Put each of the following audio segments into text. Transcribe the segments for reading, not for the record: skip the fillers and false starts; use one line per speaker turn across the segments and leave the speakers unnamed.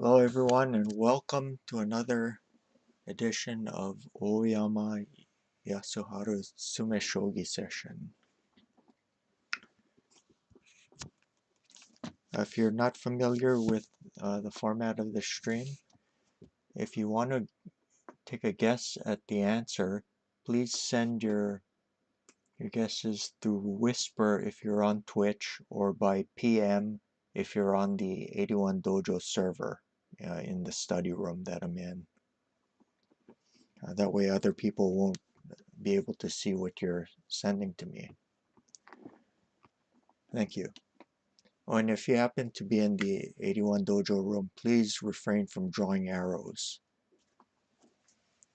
Hello everyone and welcome to another edition of Oyama Yasuharu's tsumeshogi session. If you're not familiar with the format of the stream, if you want to take a guess at the answer, please send your guesses through Whisper if you're on Twitch or by PM if you're on the 81 Dojo server in the study room that I'm in. That way other people won't be able to see what you're sending to me. Thank you. Oh, and if you happen to be in the 81 Dojo room, please refrain from drawing arrows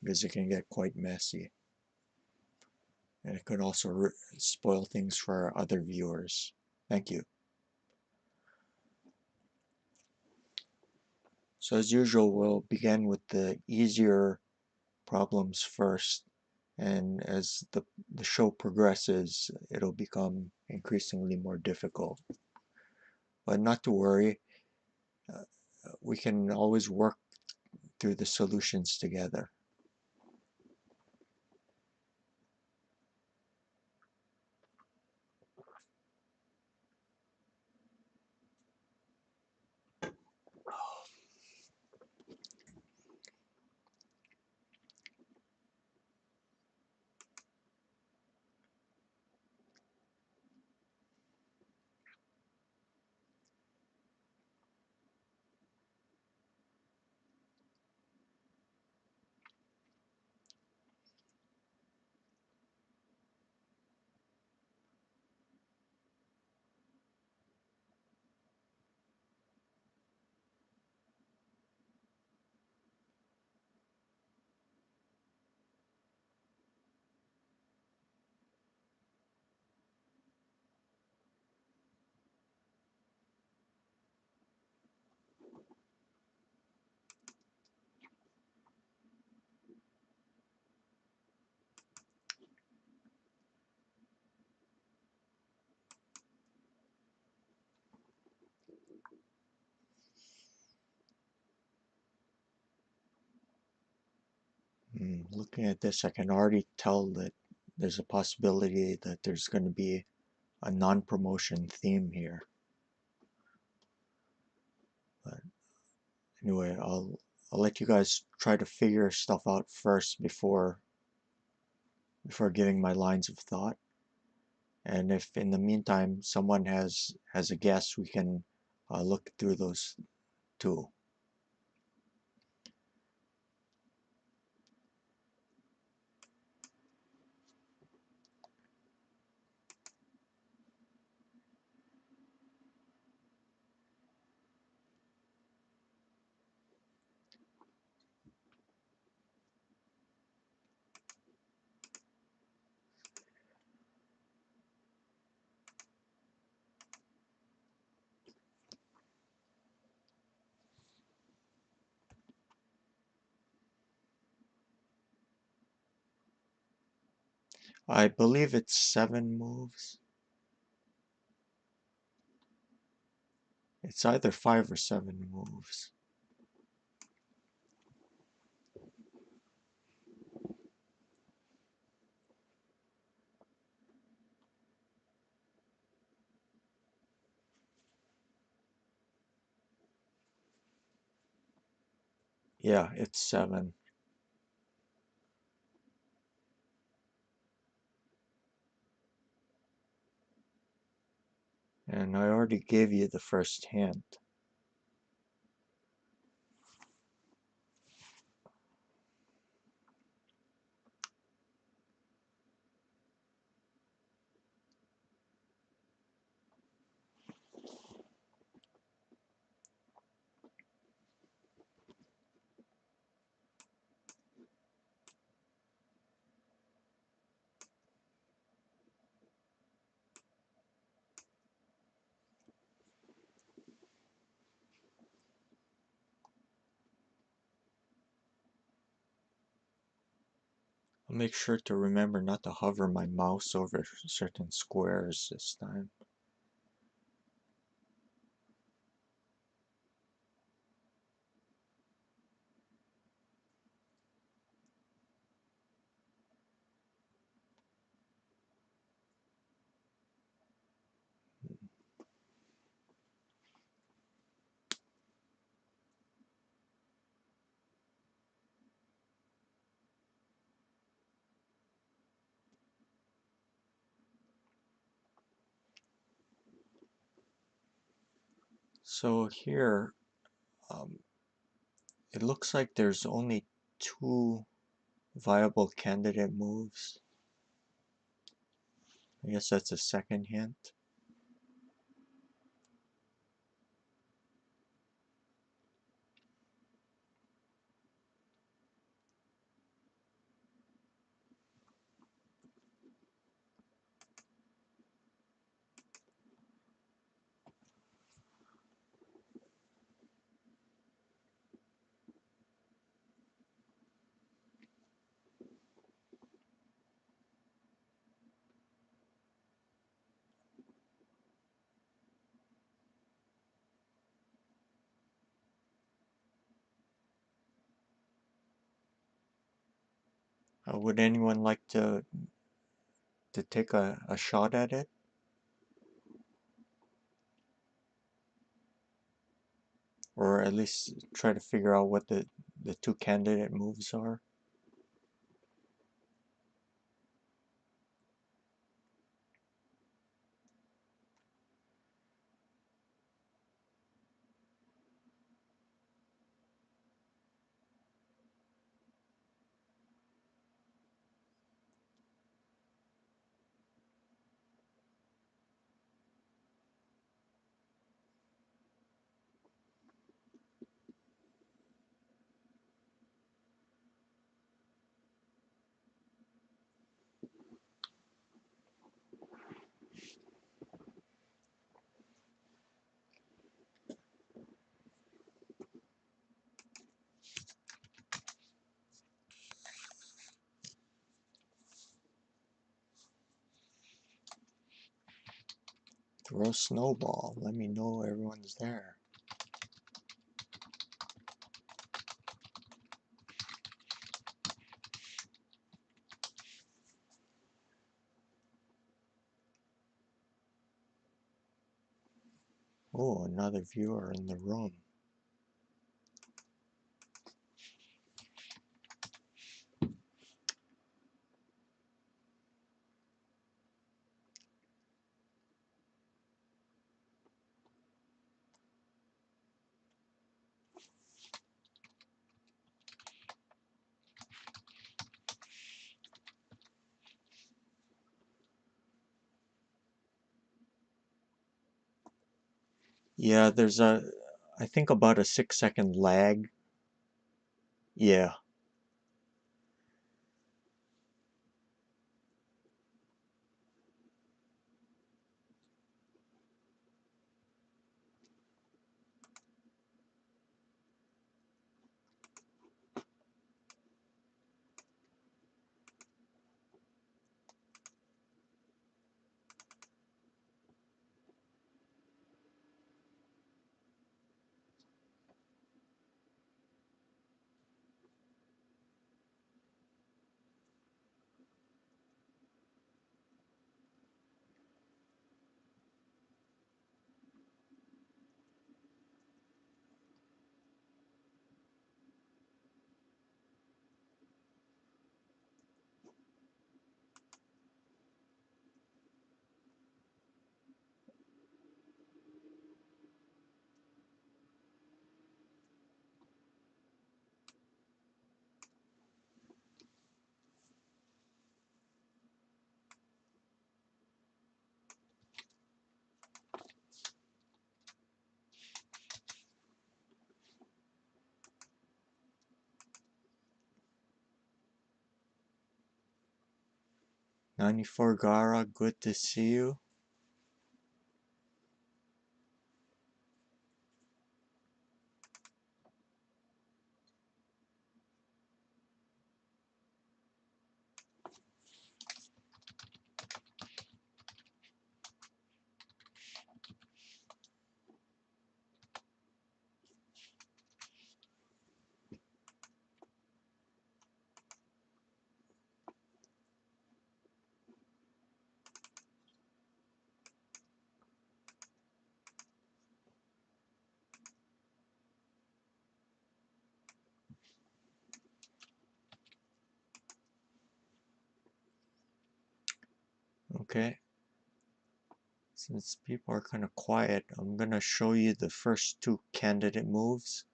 because it can get quite messy. And it could also spoil things for our other viewers. Thank you. So as usual, we'll begin with the easier problems first. And as the show progresses, it'll become increasingly more difficult. But not to worry, we can always work through the solutions together. Looking at this, I can already tell that there's a possibility that there's going to be a non-promotion theme here. But anyway, I'll let you guys try to figure stuff out first before giving my lines of thought. And if in the meantime someone has a guess, we can look through those too. I believe it's 7 moves. It's either 5 or 7 moves. Yeah, it's 7. And I already gave you the first hint. I'll make sure to remember not to hover my mouse over certain squares this time. So here, it looks like there's only two viable candidate moves. I guess that's a second hint. Would anyone like to take a shot at it? Or at least try to figure out what the two candidate moves are? Throw a snowball. Let me know everyone's there. Oh, another viewer in the room. Yeah, there's I think about a 6-second lag. Yeah. '94 Gara, good to see you. Okay. Since people are kind of quiet, I'm going to show you the first two candidate moves.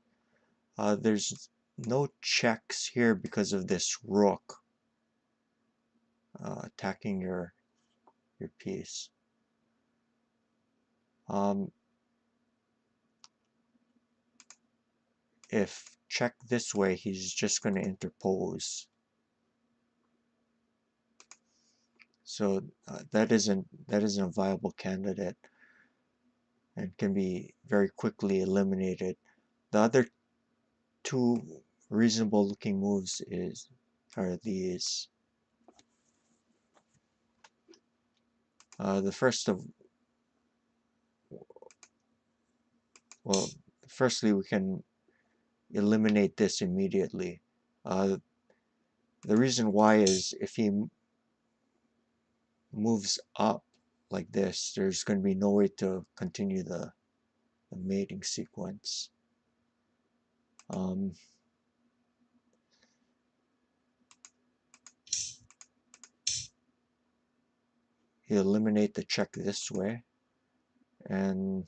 There's no checks here because of this rook attacking your piece. If check this way, he's just going to interpose. So that isn't a viable candidate and can be very quickly eliminated. The other two reasonable looking moves are these. The first of, well, firstly we can eliminate this immediately. The reason why is if he moves up like this, there's going to be no way to continue the mating sequence. You eliminate the check this way, and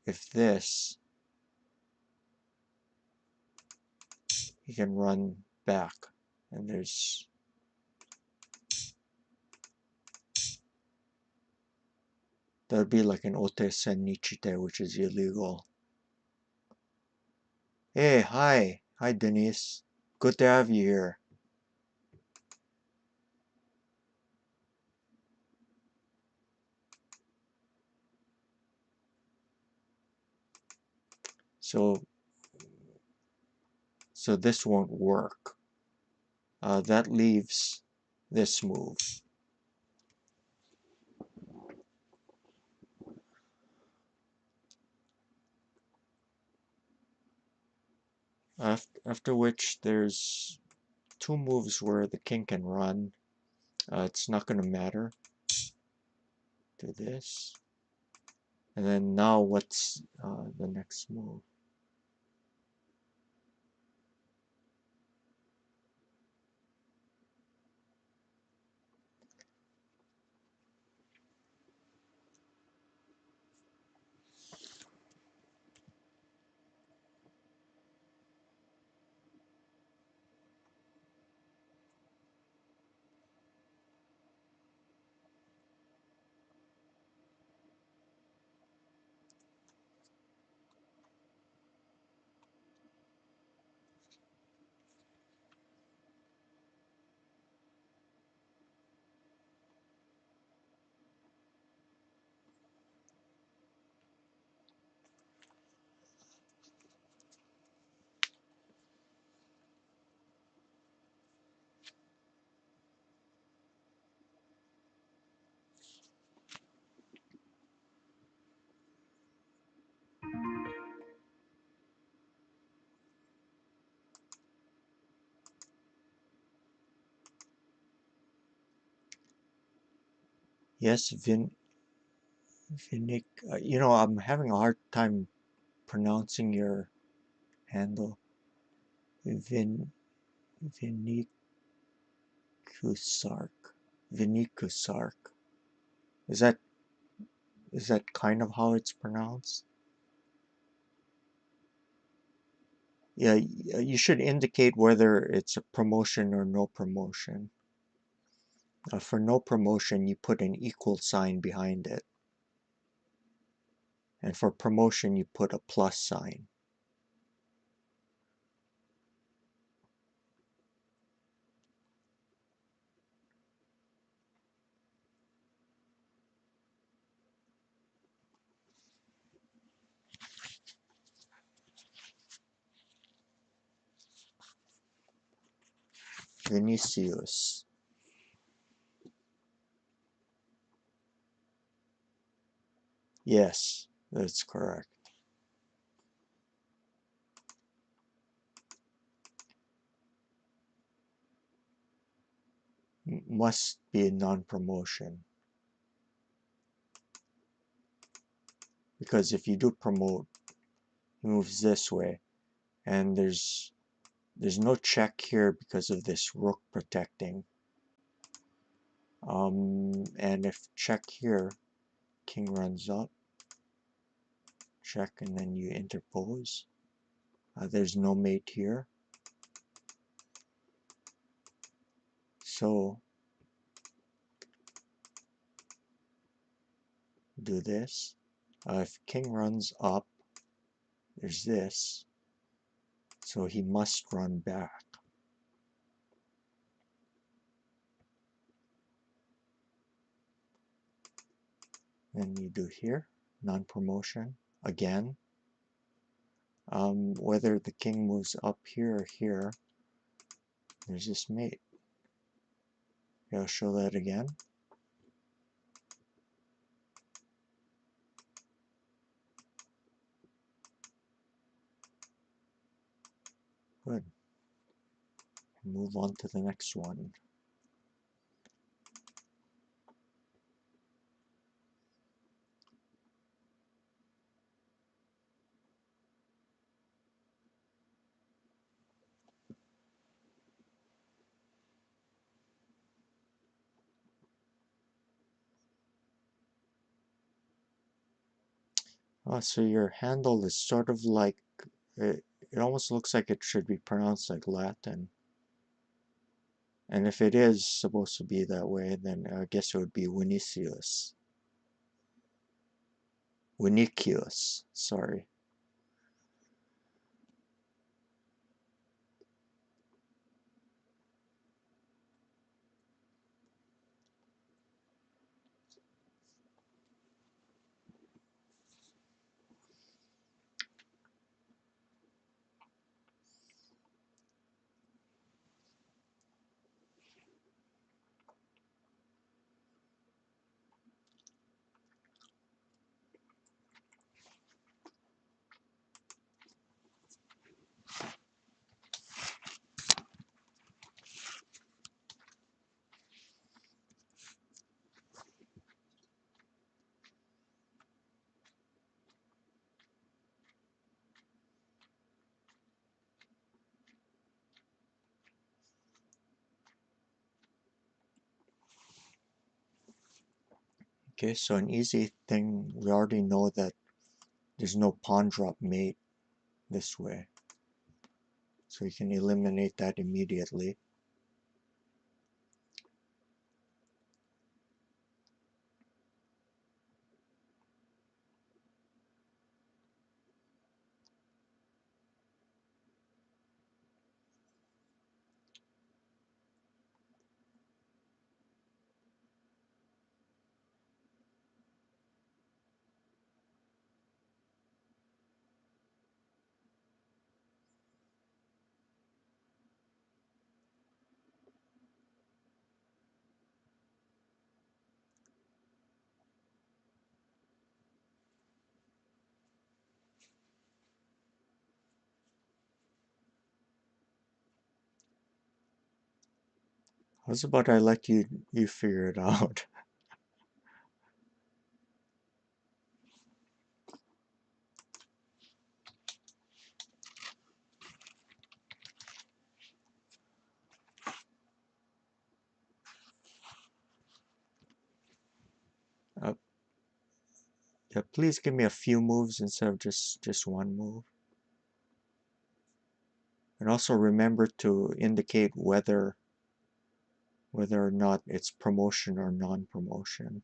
if this, you can run back, and there's that would be like an ote sen nichite, which is illegal. Hey, hi Denise, good to have you here. So this won't work. That leaves this move. After which there's two moves where the king can run. It's not going to matter. Do this. And then now what's the next move? Yes, Vinik. You know, I'm having a hard time pronouncing your handle. Vinikusark. Vinikusark. Is that kind of how it's pronounced? Yeah, you should indicate whether it's a promotion or no promotion. For no promotion, you put an equal sign behind it. And for promotion, you put a plus sign. Vinicius. Yes, that's correct. Must be a non-promotion. Because if you do promote, he moves this way, and there's no check here because of this rook protecting. And if check here, king runs up, check, and then you interpose. There's no mate here. So do this. If king runs up, there's this. So he must run back. Then you do here, non-promotion, again. Whether the king moves up here or here, there's this mate. Okay, I'll show that again. Good. Move on to the next one. So your handle is sort of like, it almost looks like it should be pronounced like Latin. And if it is supposed to be that way, then I guess it would be Vinicius. Vinicius, sorry. Okay, so an easy thing, we already know that there's no pawn drop mate this way. So you can eliminate that immediately. How's about I let you figure it out? Yeah, please give me a few moves instead of just one move. And also remember to indicate whether or not it's promotion or non-promotion.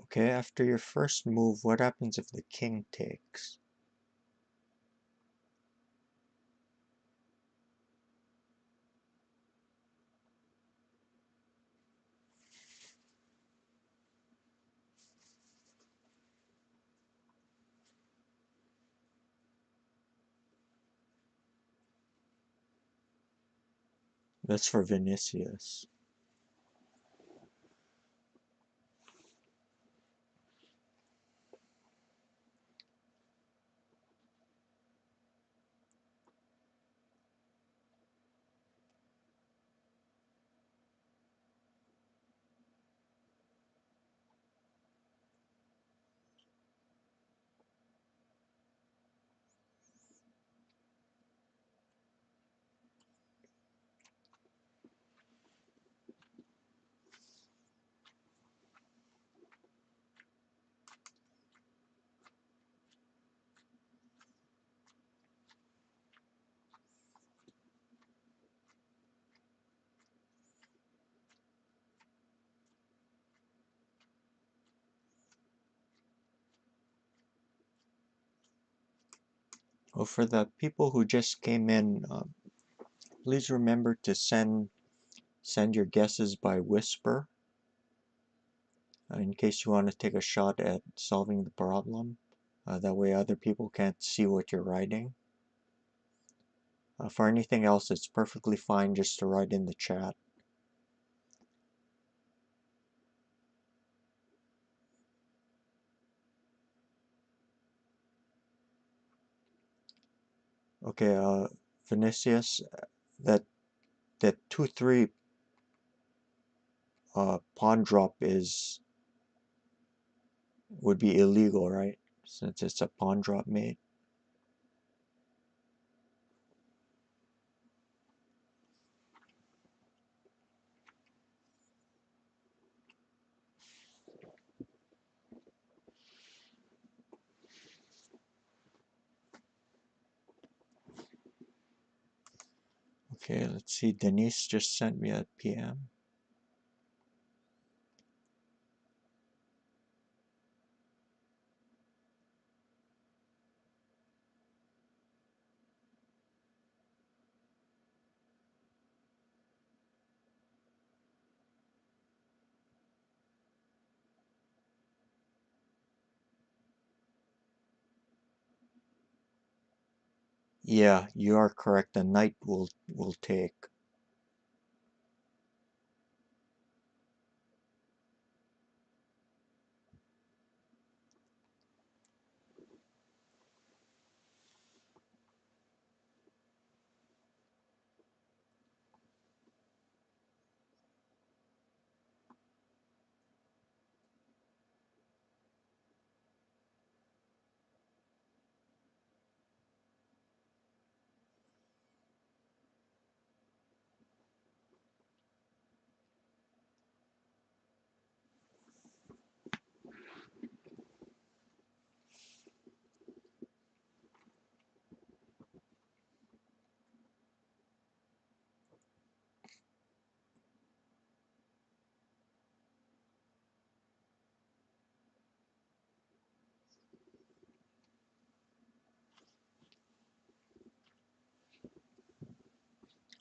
Okay, after your first move, what happens if the king takes? That's for Vinicius. Well, for the people who just came in, please remember to send your guesses by whisper, in case you want to take a shot at solving the problem. That way other people can't see what you're writing. For anything else, it's perfectly fine just to write in the chat. Okay, Vinicius, that 2-3 pawn drop would be illegal, right? Since it's a pawn drop mate. Okay, let's see. Denise just sent me a PM. Yeah, you are correct. The knight will take.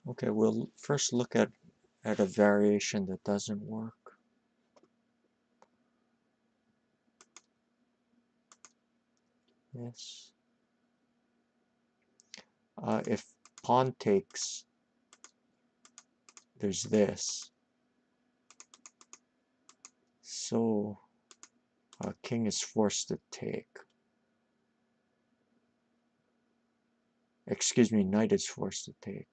Okay, we'll first look at a variation that doesn't work. Yes. If pawn takes, there's this. So king is forced to take. Excuse me, knight is forced to take.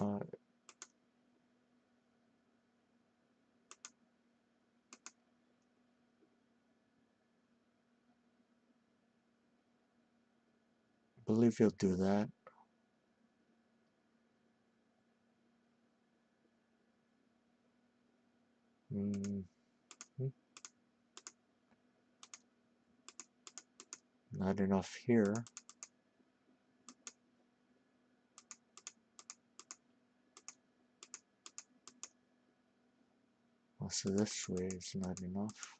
I believe he'll do that. Mm, not enough here. so this way is not enough.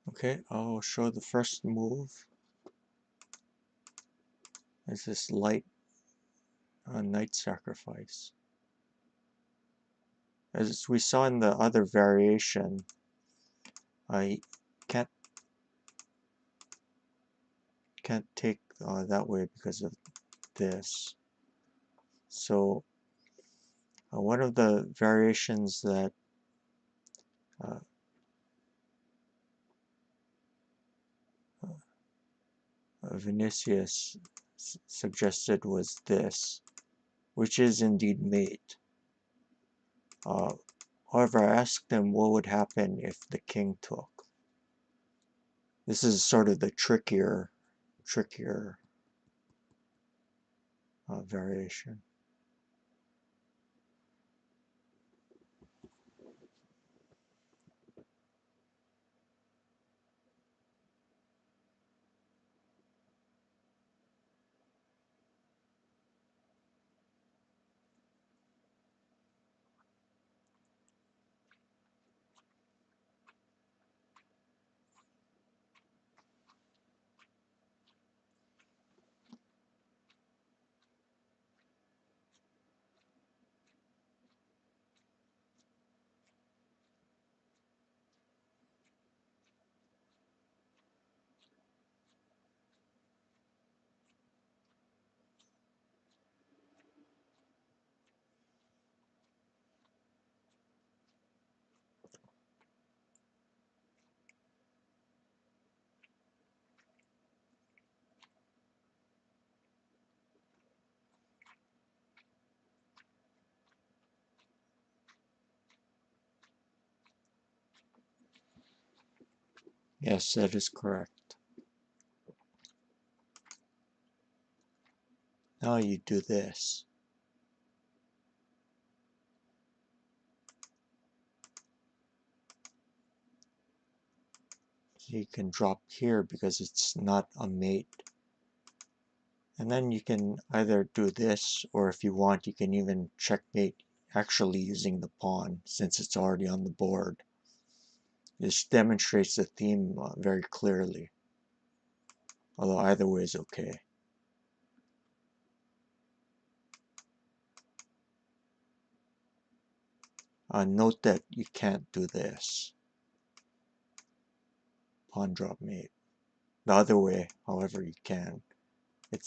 Okay, I'll show the first move. Is this light knight sacrifice. As we saw in the other variation, I can't take that way because of this. So one of the variations that Vinicius suggested was this, which is indeed mate. However, I asked him what would happen if the king took. This is sort of the trickier variation. Yes, that is correct. Now you do this. So you can drop here because it's not a mate. And then you can either do this, or if you want, you can even checkmate actually using the pawn since it's already on the board. This demonstrates the theme very clearly, although either way is okay. Note that you can't do this. Pawn drop mate. The other way, however, you can. It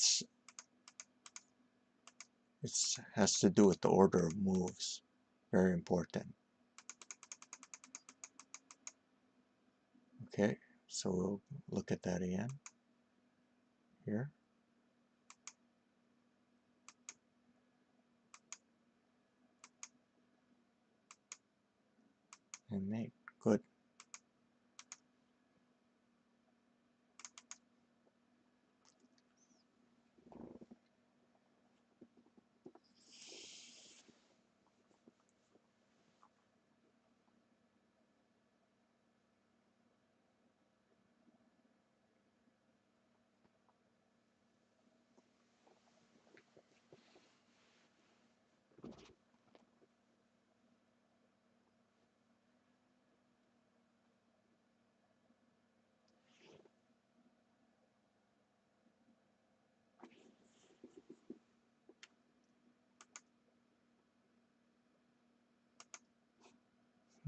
has to do with the order of moves. Very important. Okay, so we'll look at that again. Here. And mate. Good.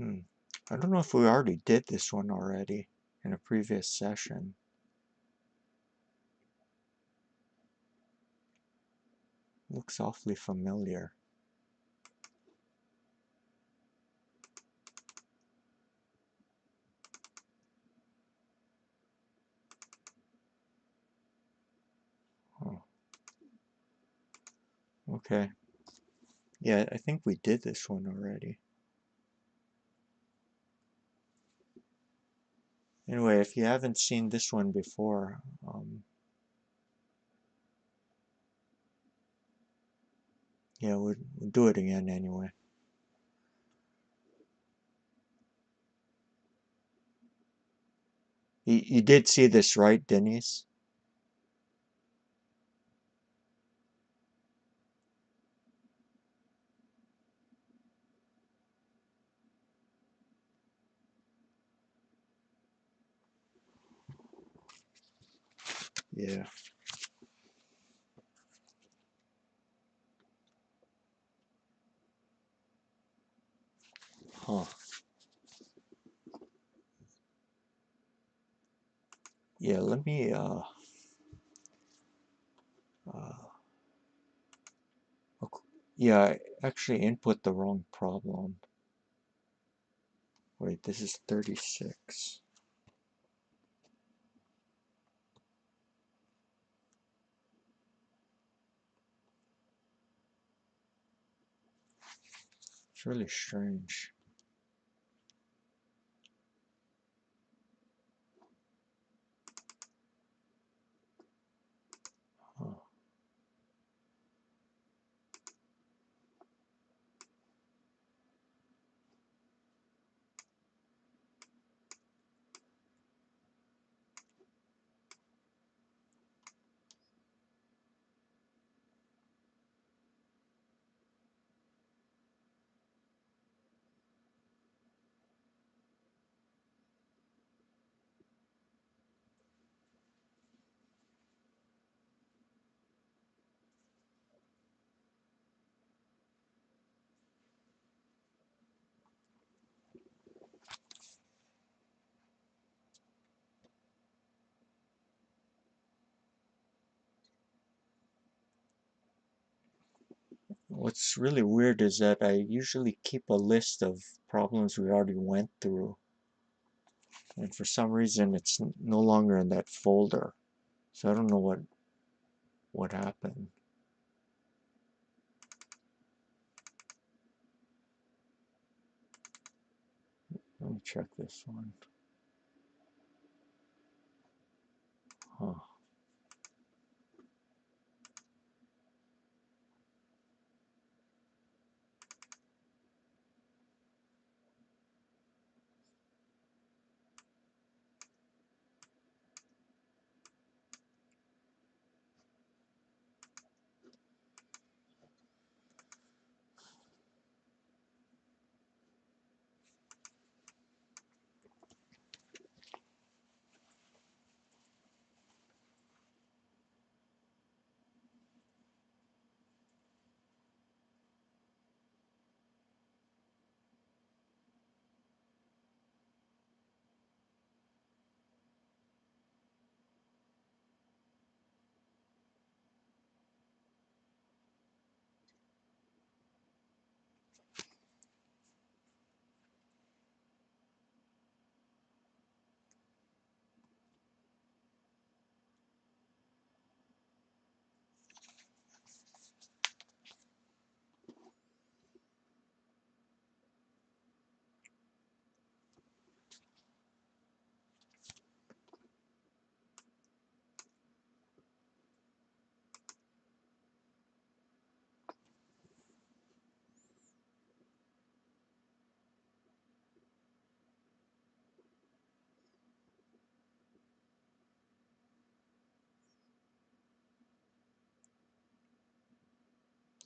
I don't know if we already did this one already in a previous session. Looks awfully familiar. Oh. Okay. Yeah, I think we did this one already. Anyway, if you haven't seen this one before, yeah, we'll do it again anyway. You did see this, right, Denise? Yeah. Huh. Yeah, let me yeah, I actually input the wrong problem. Wait, this is 36. It's really strange. Huh. What's really weird is that I usually keep a list of problems we already went through, and for some reason it's no longer in that folder. So I don't know what happened. Let me check this one. Huh.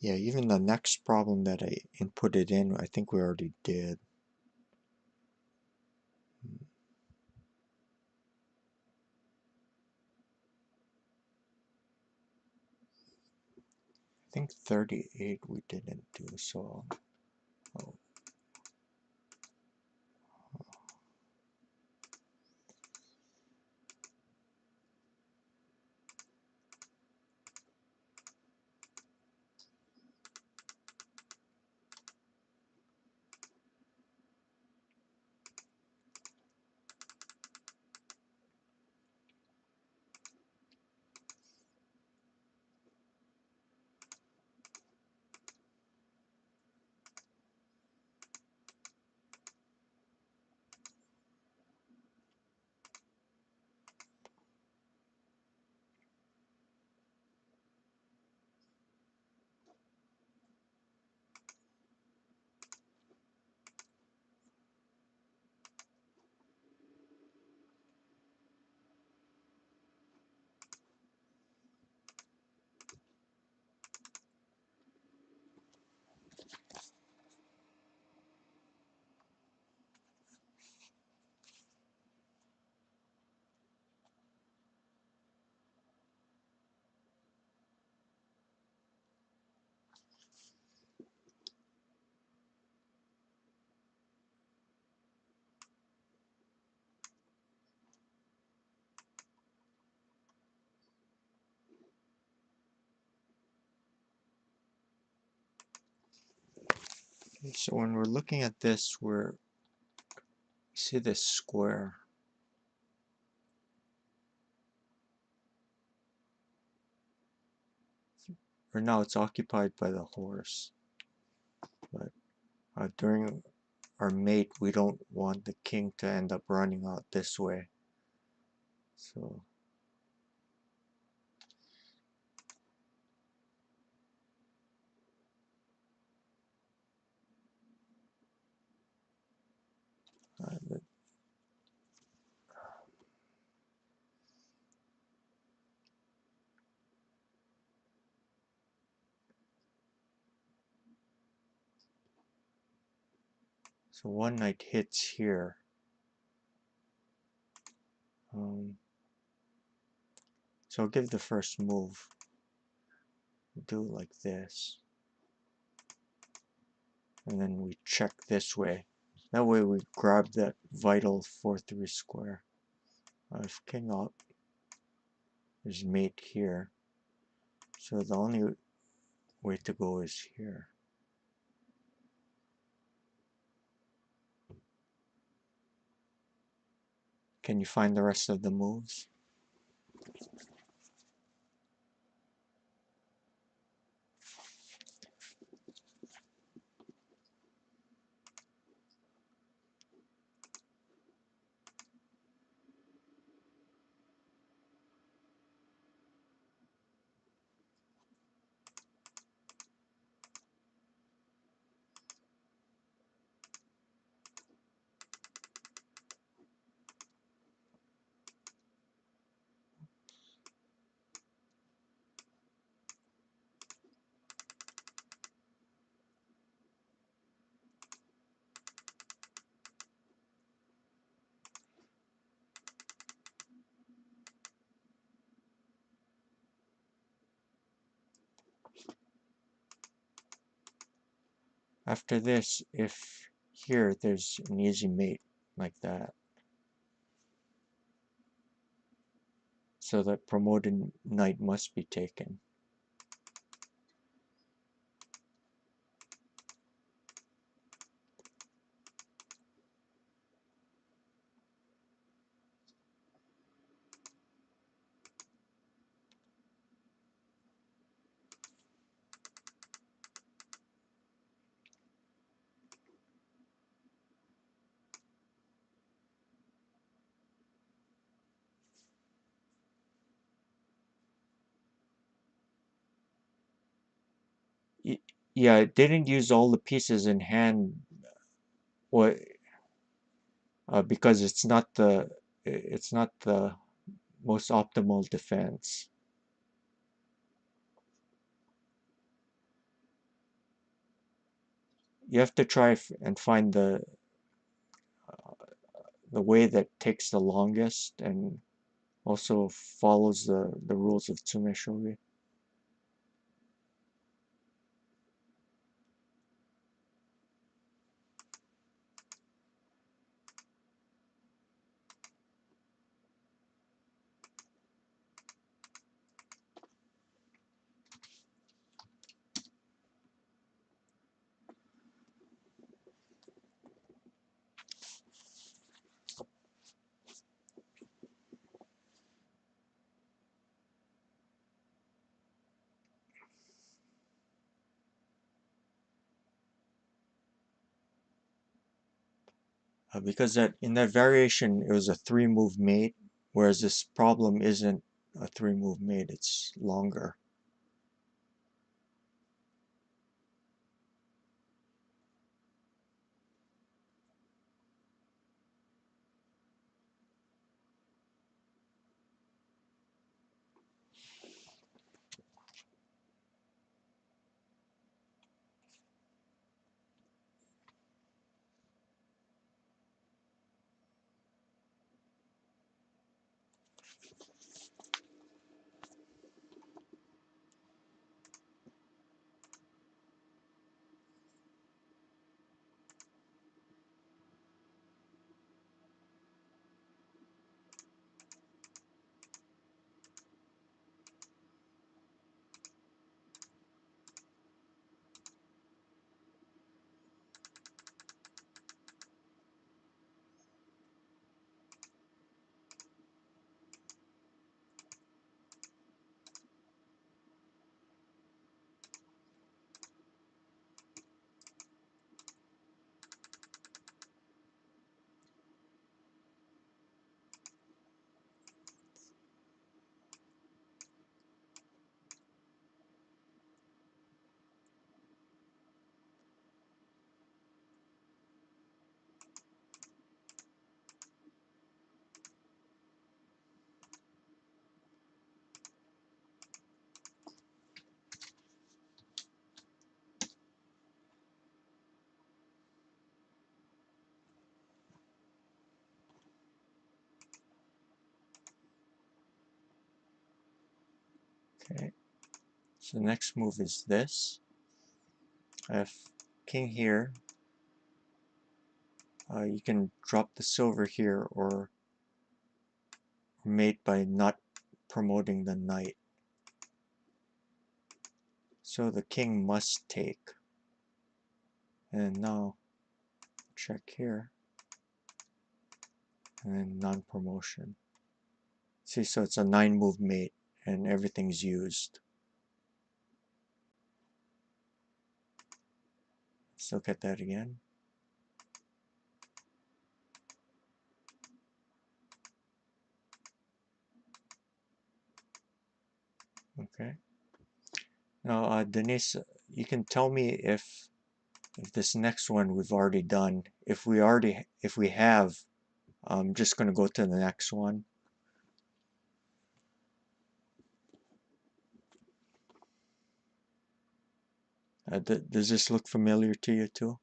Yeah, even the next problem that I inputted in, I think we already did. I think 38 we didn't do, so oh, So when we're looking at this, see this square. Or now it's occupied by the horse. But during our mate, we don't want the king to end up running out this way. So so one knight hits here. So I'll give the first move. Do it like this. And then we check this way. That way we grab that vital 4-3 square. If king up, there's mate here. So the only way to go is here. Can you find the rest of the moves? After this, if here there's an easy mate like that, so that promoted knight must be taken. Yeah, it didn't use all the pieces in hand. What? Because it's not the most optimal defense. You have to try and find the way that takes the longest and also follows the rules of tsumeshogi. Because in that variation it was a 3-move mate, whereas this problem isn't a 3-move mate, it's longer. Okay, so the next move is this. I have king here. You can drop the silver here or mate by not promoting the knight. So the king must take. And now check here. And then non-promotion. See, so it's a 9-move mate and everything's used. Let's look at that again. Okay. Now, Denise, you can tell me if this next one we've already done. If we have, I'm just going to go to the next one. Does this look familiar to you too?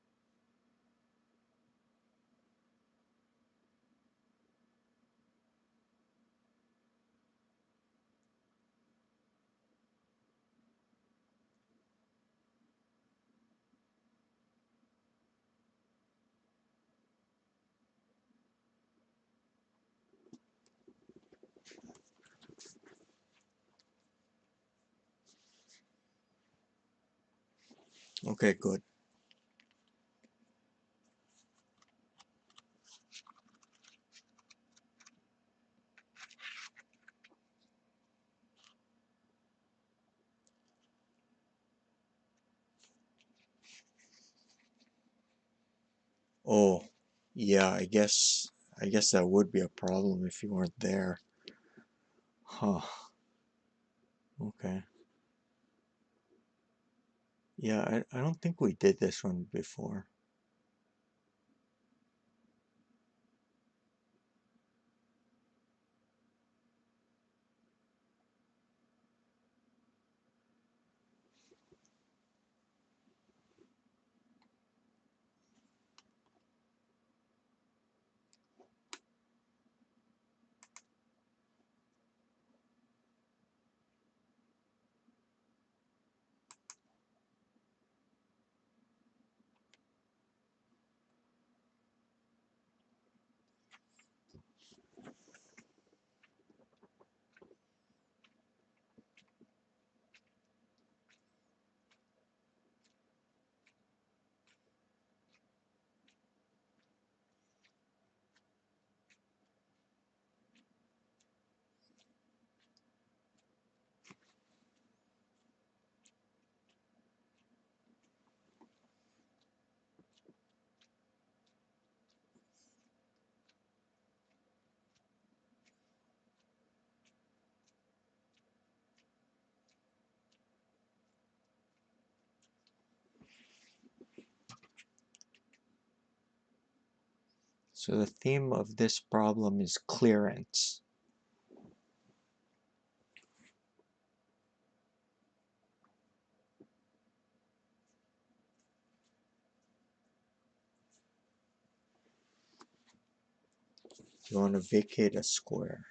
Okay, good. Oh, yeah, I guess that would be a problem if you weren't there. Huh. Okay. Yeah, I don't think we did this one before. So the theme of this problem is clearance. You want to vacate a square.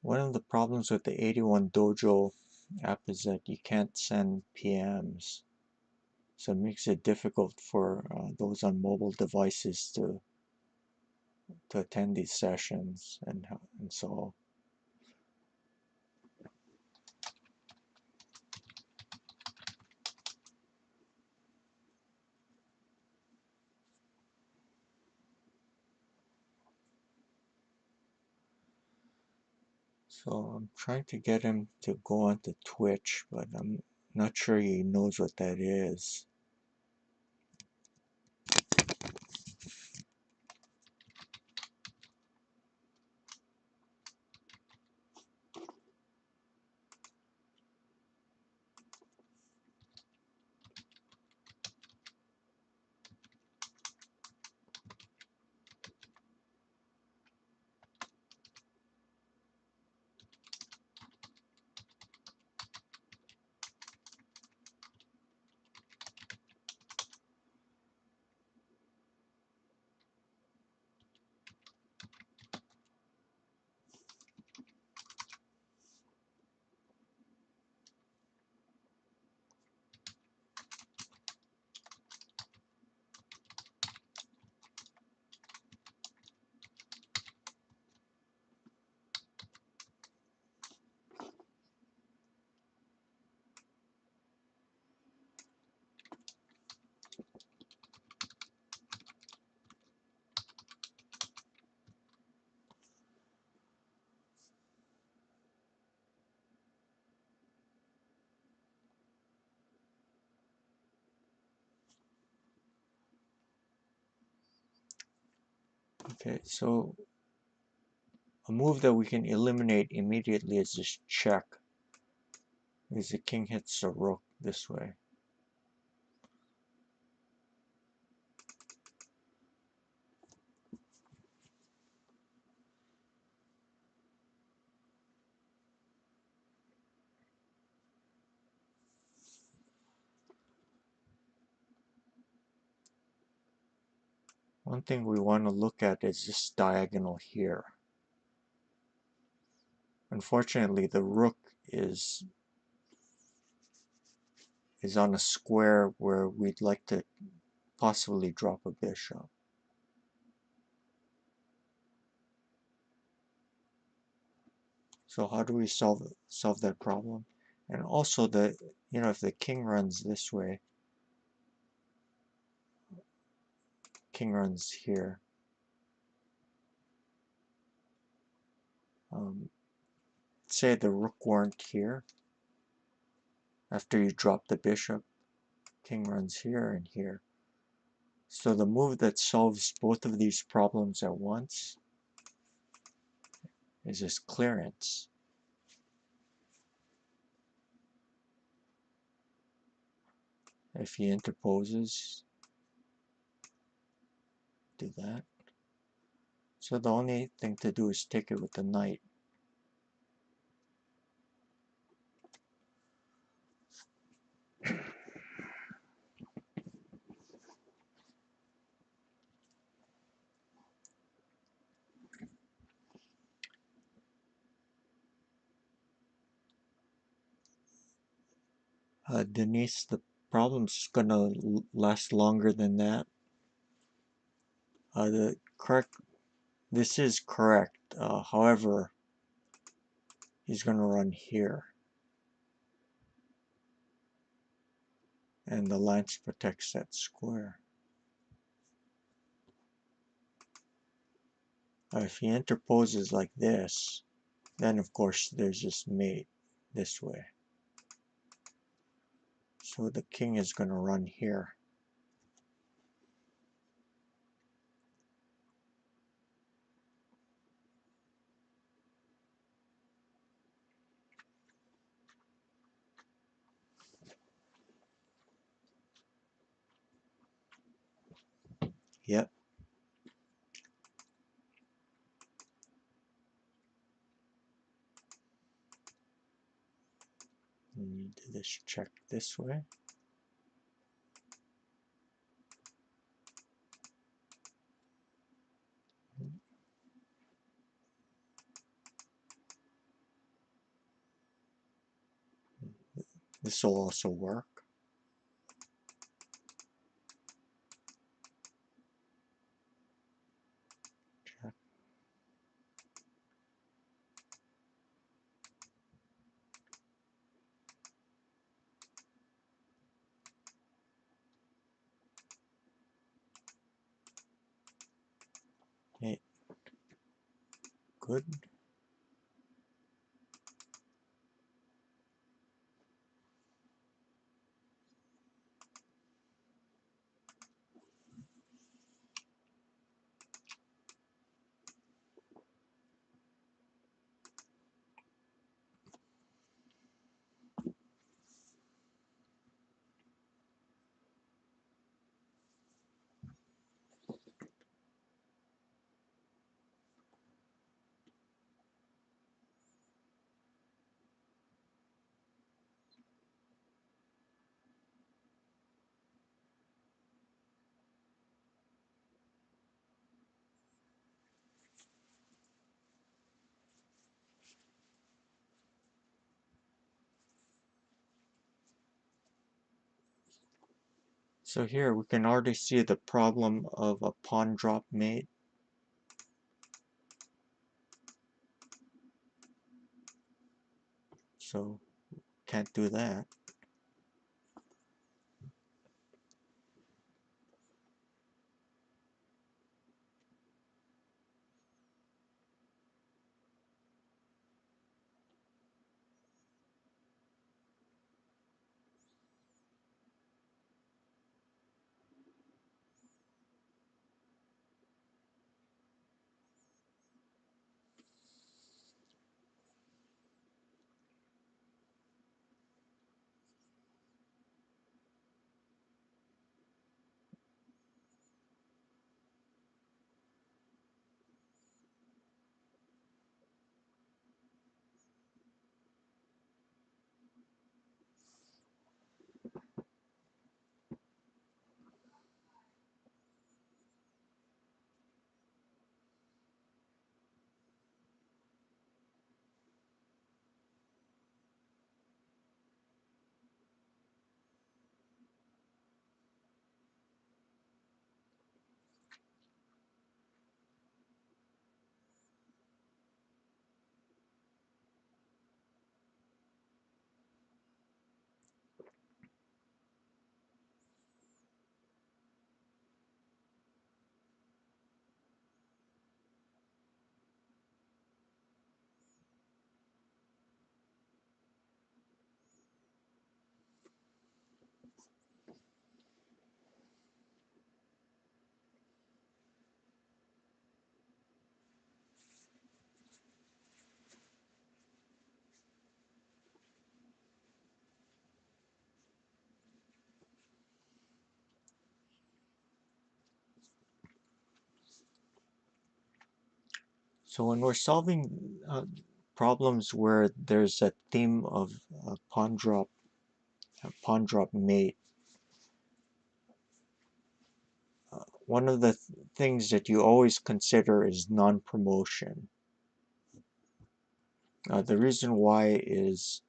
one of the problems with the 81 Dojo app is that you can't send PMs. So it makes it difficult for those on mobile devices to attend these sessions and so. So I'm trying to get him to go onto Twitch, but I'm not sure he knows what that is. Okay, so a move that we can eliminate immediately is this check, because the king hits the rook this way. One thing we want to look at is this diagonal here. Unfortunately, the rook is on a square where we'd like to possibly drop a bishop. So how do we solve that problem? And also if the king runs this way, king runs here. Say the rook weren't here. After you drop the bishop, king runs here and here. So the move that solves both of these problems at once is this clearance. If he interposes, do that. So the only thing to do is take it with the knight. Denise, the problem's gonna last longer than that. This is correct. However, he's gonna run here. And the lance protects that square. If he interposes like this, then of course there's this mate this way. So the king is going to run here. Yep. And you do this check this way. This will also work. Check. Okay. Good. So here we can already see the problem of a pawn drop mate. So can't do that. So when we're solving problems where there's a theme of pawn drop mate, one of the things that you always consider is non-promotion. The reason why is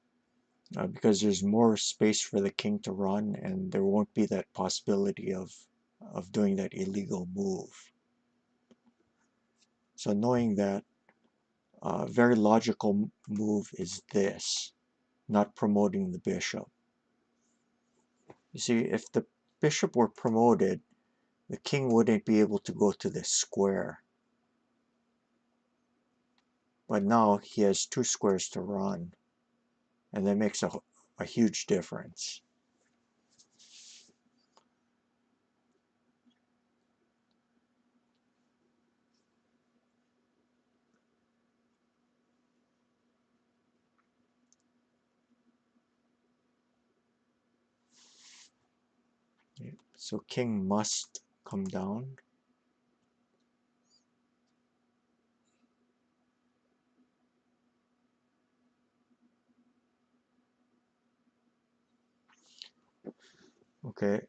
because there's more space for the king to run, and there won't be that possibility of doing that illegal move. So knowing that, a very logical move is this, not promoting the bishop. You see, if the bishop were promoted, the king wouldn't be able to go to this square. But now he has two squares to run, and that makes a huge difference. So king must come down. Okay,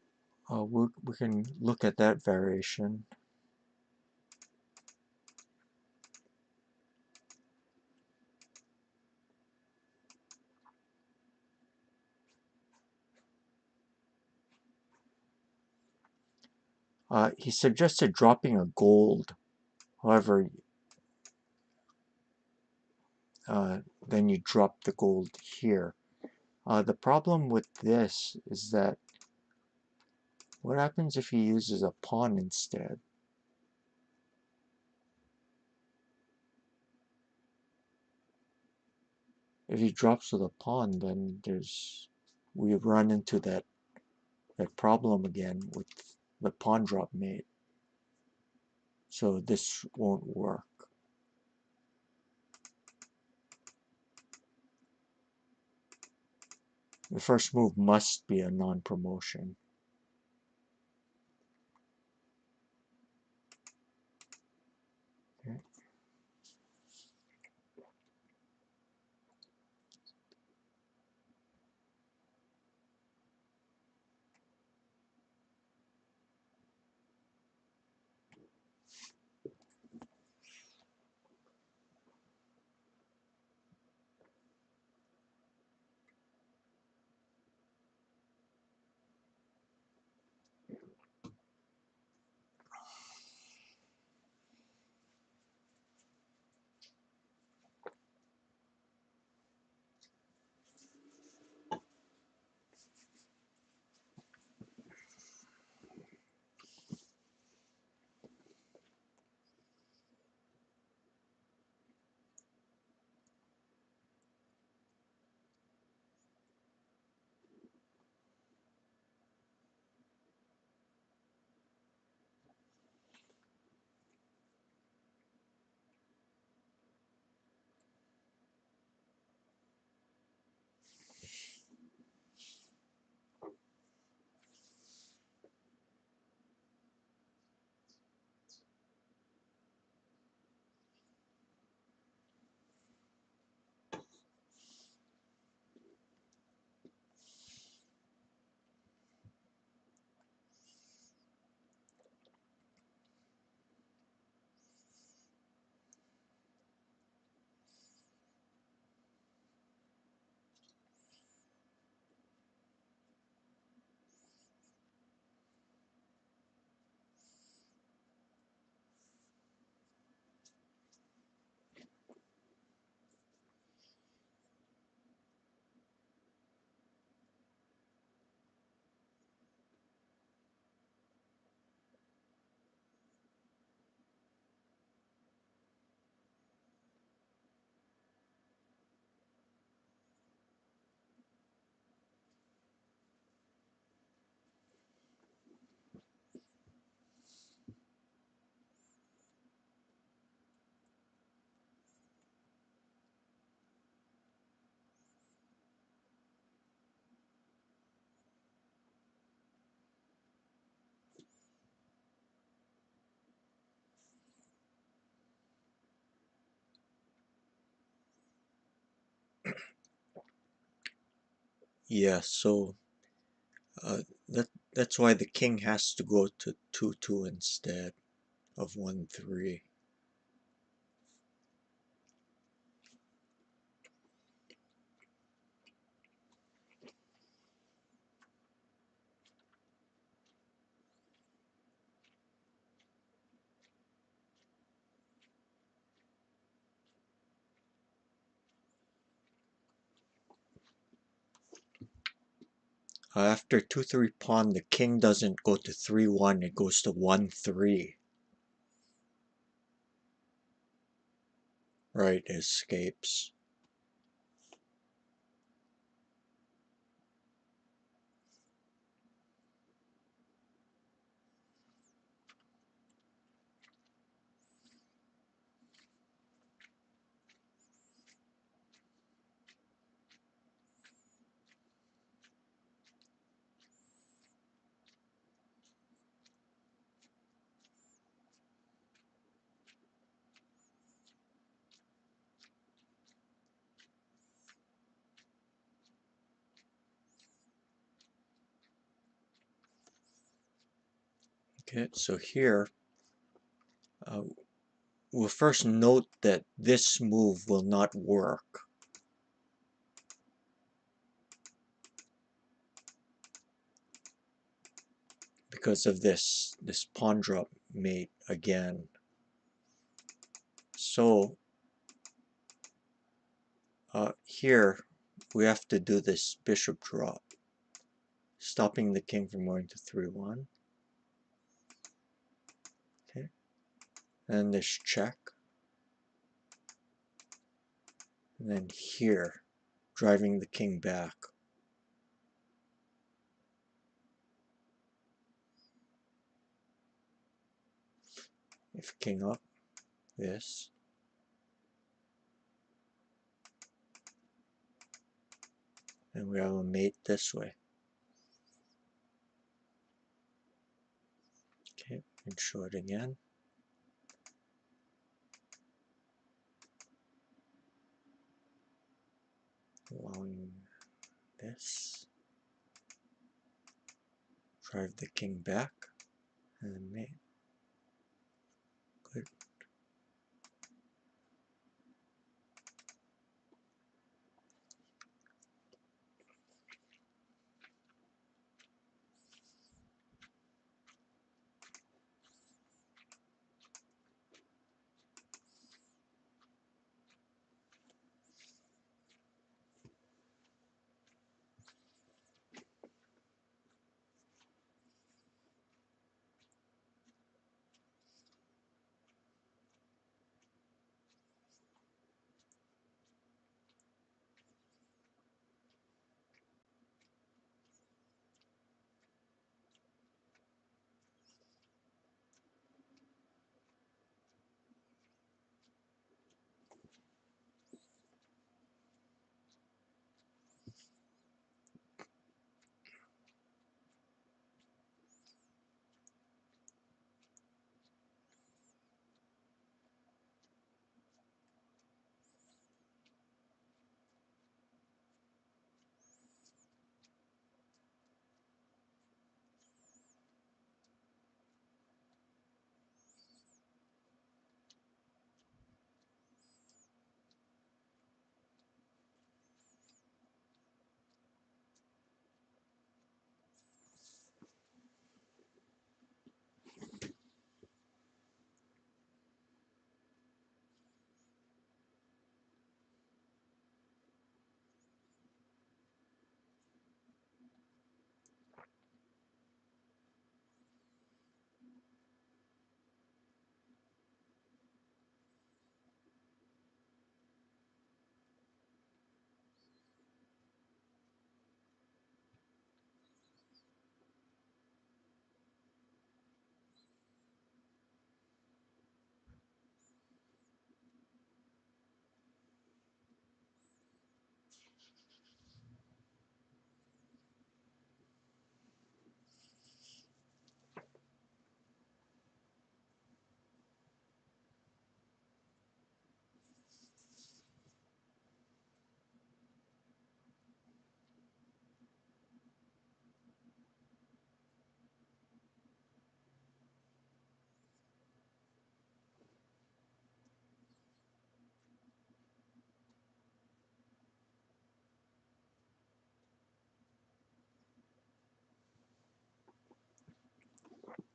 we can look at that variation. He suggested dropping a gold. However, then you drop the gold here. The problem with this is that what happens if he uses a pawn instead? If he drops with a pawn, then we run into that problem again with the pawn drop mate. So this won't work. The first move must be a non-promotion. Okay. Yeah, so that's why the king has to go to 2-2 instead of 1-3. After 2-3 pawn, the king doesn't go to 3-1, it goes to 1-3. Right, it escapes. Okay, so here, we'll first note that this move will not work. because of this pawn drop mate again. So here we have to do this bishop drop, stopping the king from going to 3-1. Okay, and this check, and then here, driving the king back. If king up, this. And we have a mate this way. Okay, and show it again. Allowing this. Drive the king back. And then mate. Good.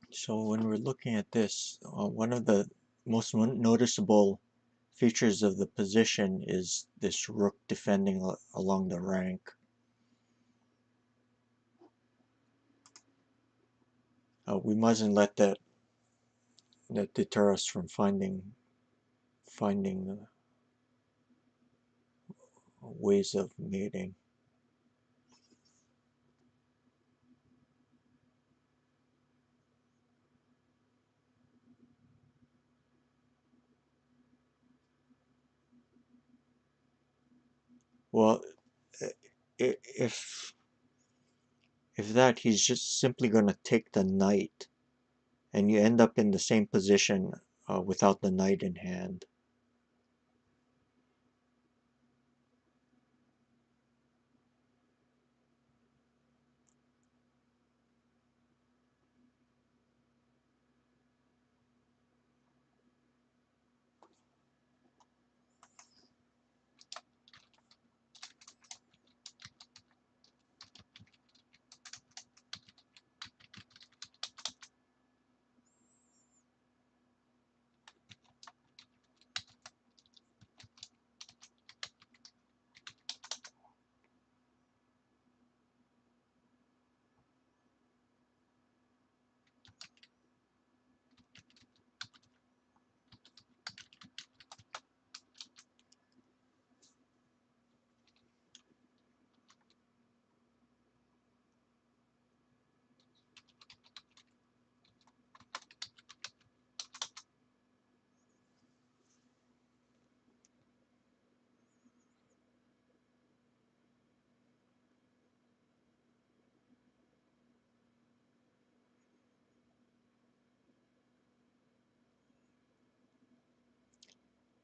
So when we're looking at this, one of the most noticeable features of the position is this rook defending along the rank. We mustn't let that deter us from finding ways of mating. Well, if that, he's just simply going to take the knight, and you end up in the same position without the knight in hand.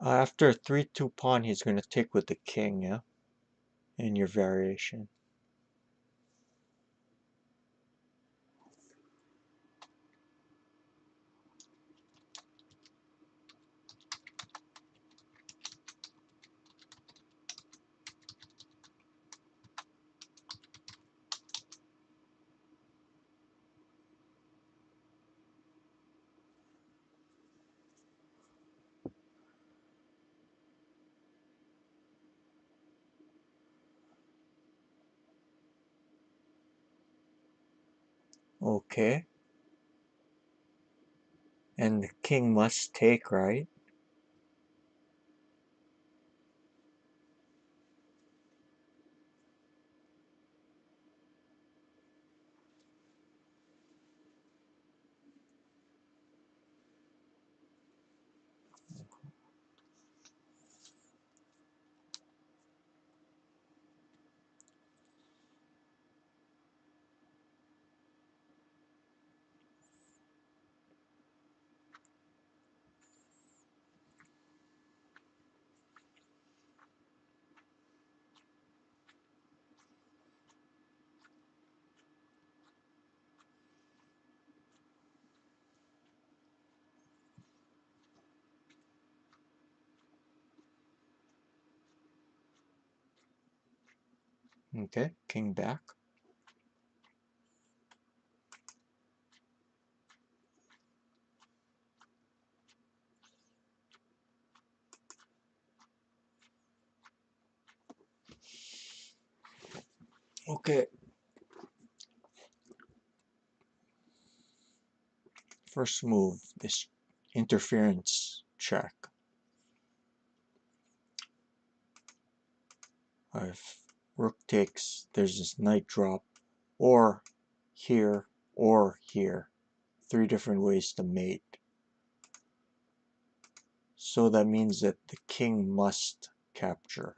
After 3-2 pawn, he's going to take with the king, yeah? In your variation. Okay. And the king must take, right? Okay, king back. Okay. First move, this interference check. If rook takes, there's this knight drop, or here, or here. 3 different ways to mate. So that means that the king must capture.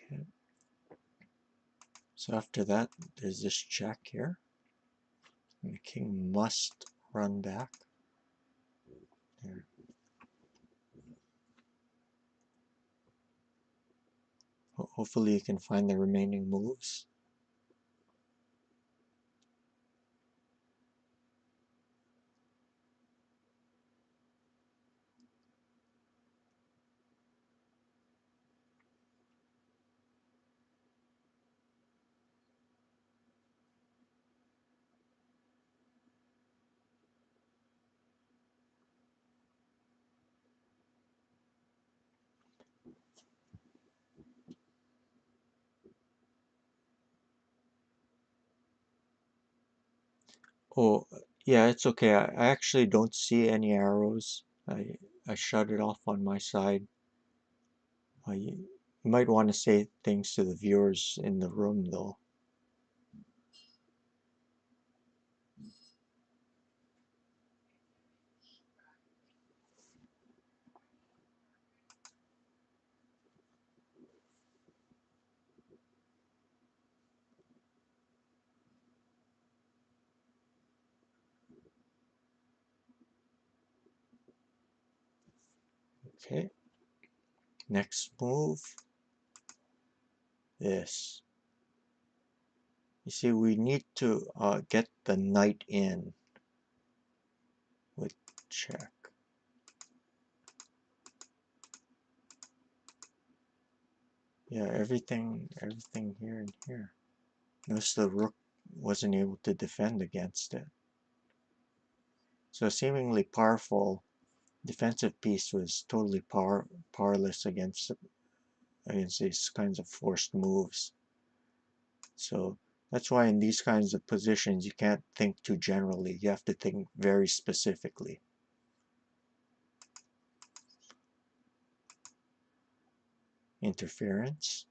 Okay. So after that, there's this check here. And the king must run back. There. Hopefully you can find the remaining moves. Oh, yeah, it's okay. I actually don't see any arrows. I shut it off on my side. You might want to say things to the viewers in the room though. Okay. Next move. This. You see, we need to get the knight in with check. Yeah, everything here and here. Notice the rook wasn't able to defend against it. So seemingly powerful defensive piece was totally powerless against these kinds of forced moves. So that's why in these kinds of positions you can't think too generally. You have to think very specifically. Interference.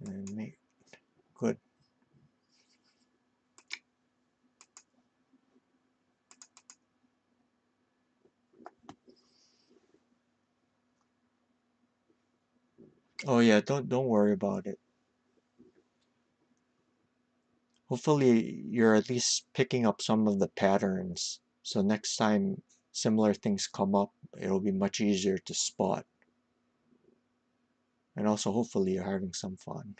And mate. Good. Oh yeah, don't worry about it. Hopefully you're at least picking up some of the patterns. So next time similar things come up, it'll be much easier to spot. And also hopefully you're having some fun.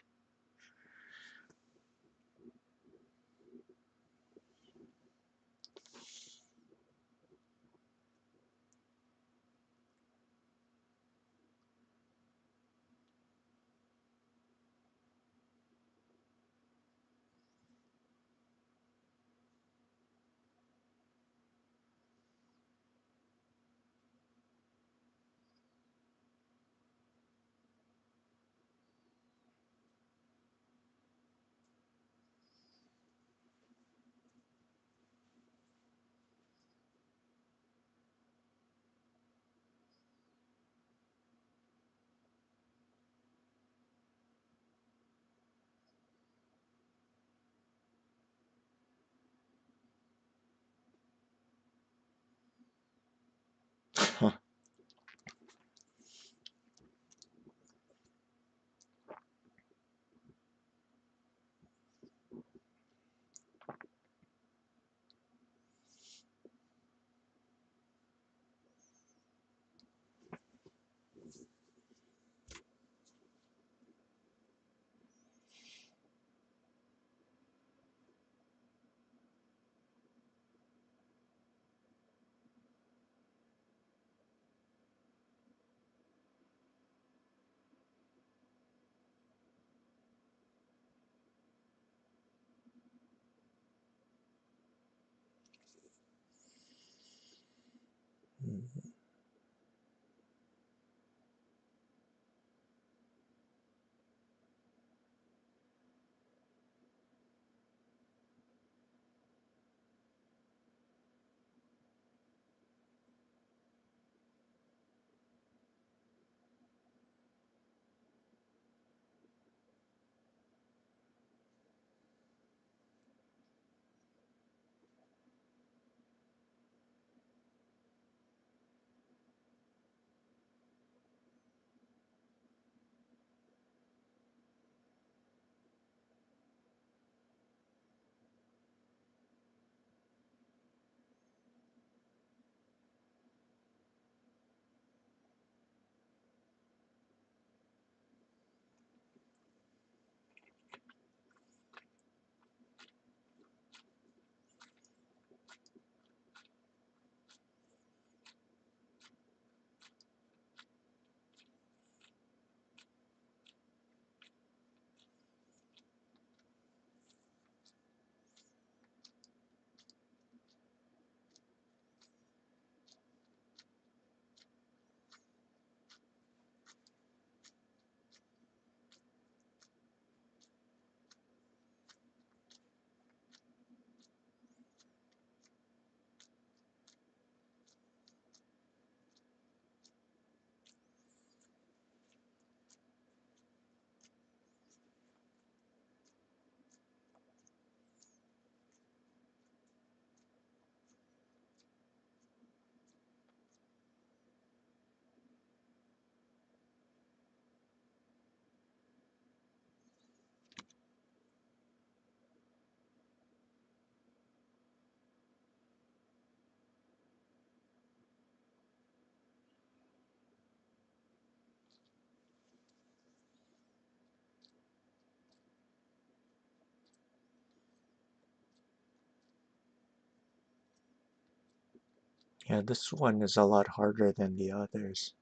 Yeah, this one is a lot harder than the others.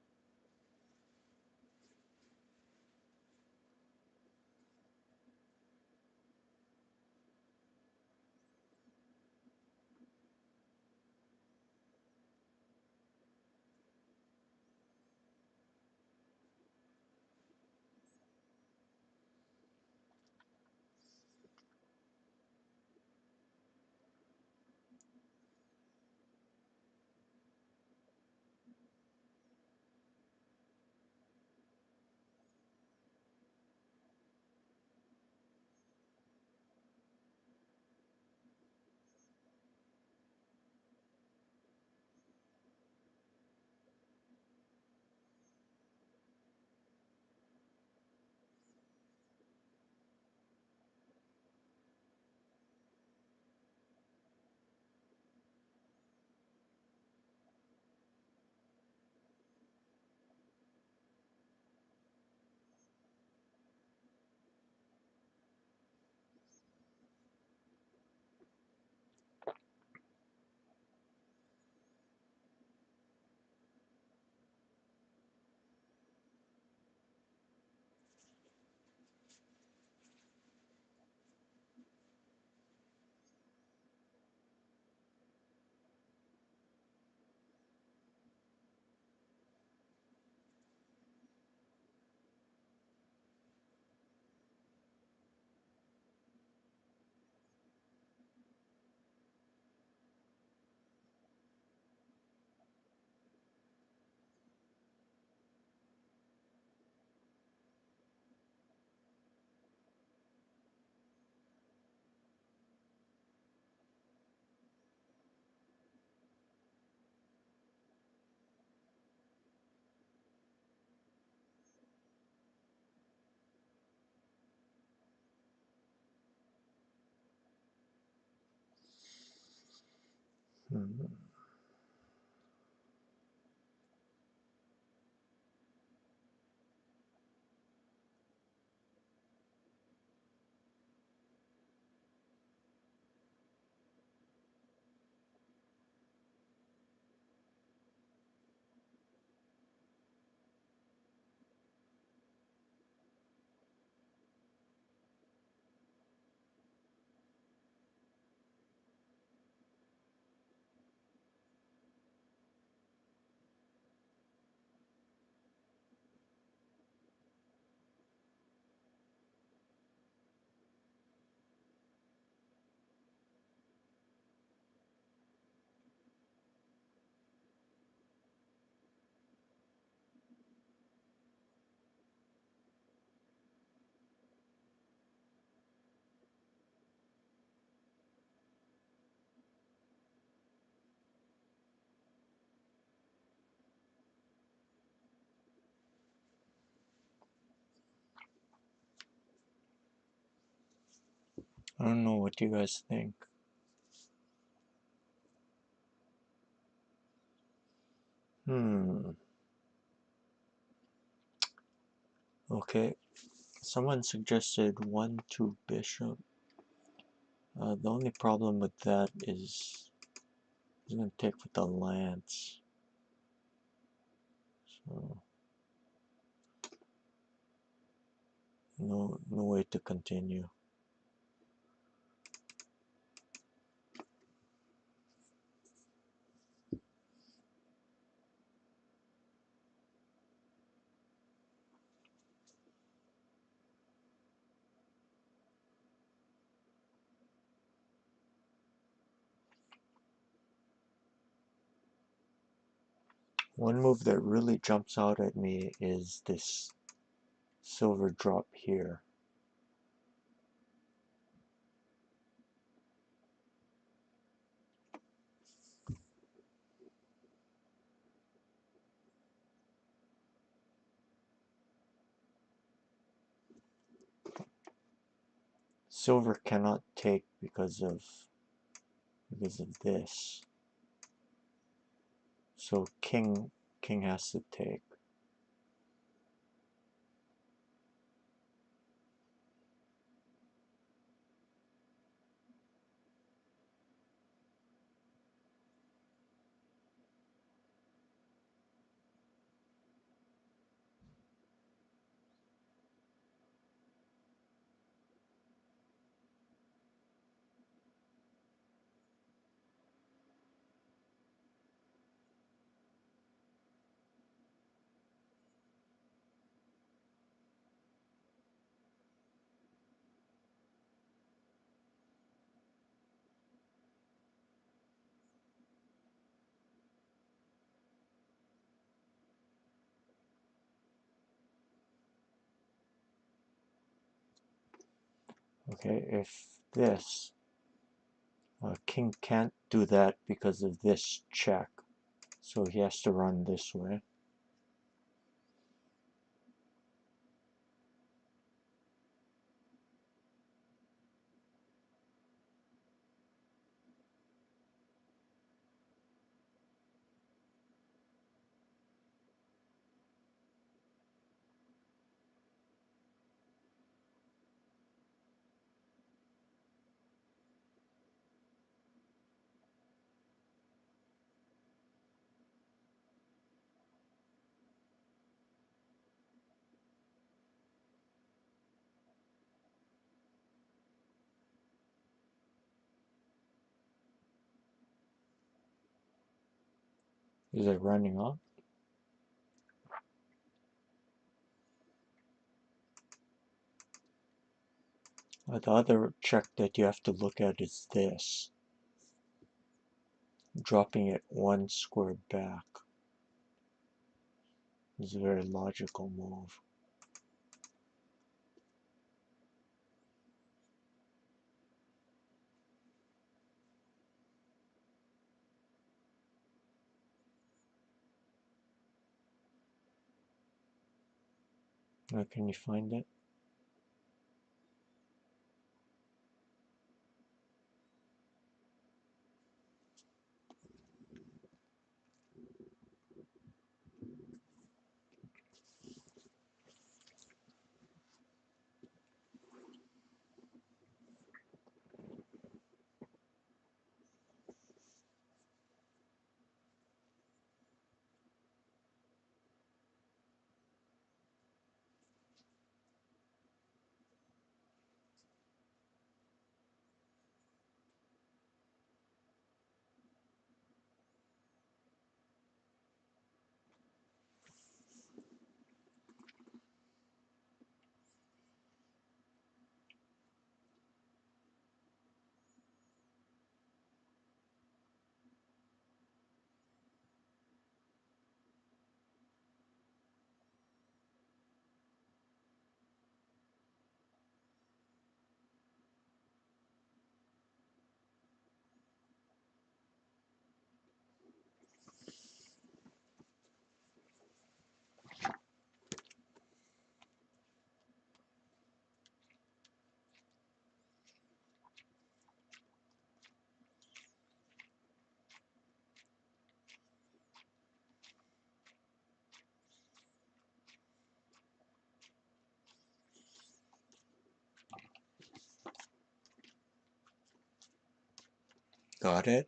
Hmm. I don't know what you guys think. Okay. Someone suggested 1-2 bishop. The only problem with that is he's going to take with the lance. So no way to continue. One move that really jumps out at me is this silver drop here. Silver cannot take because of this. So king has to take. Okay, if this king can't do that because of this check, so he has to run this way. Is it running off? The other check that you have to look at is this. Dropping it one square back is a very logical move. Now, can you find it? Got it?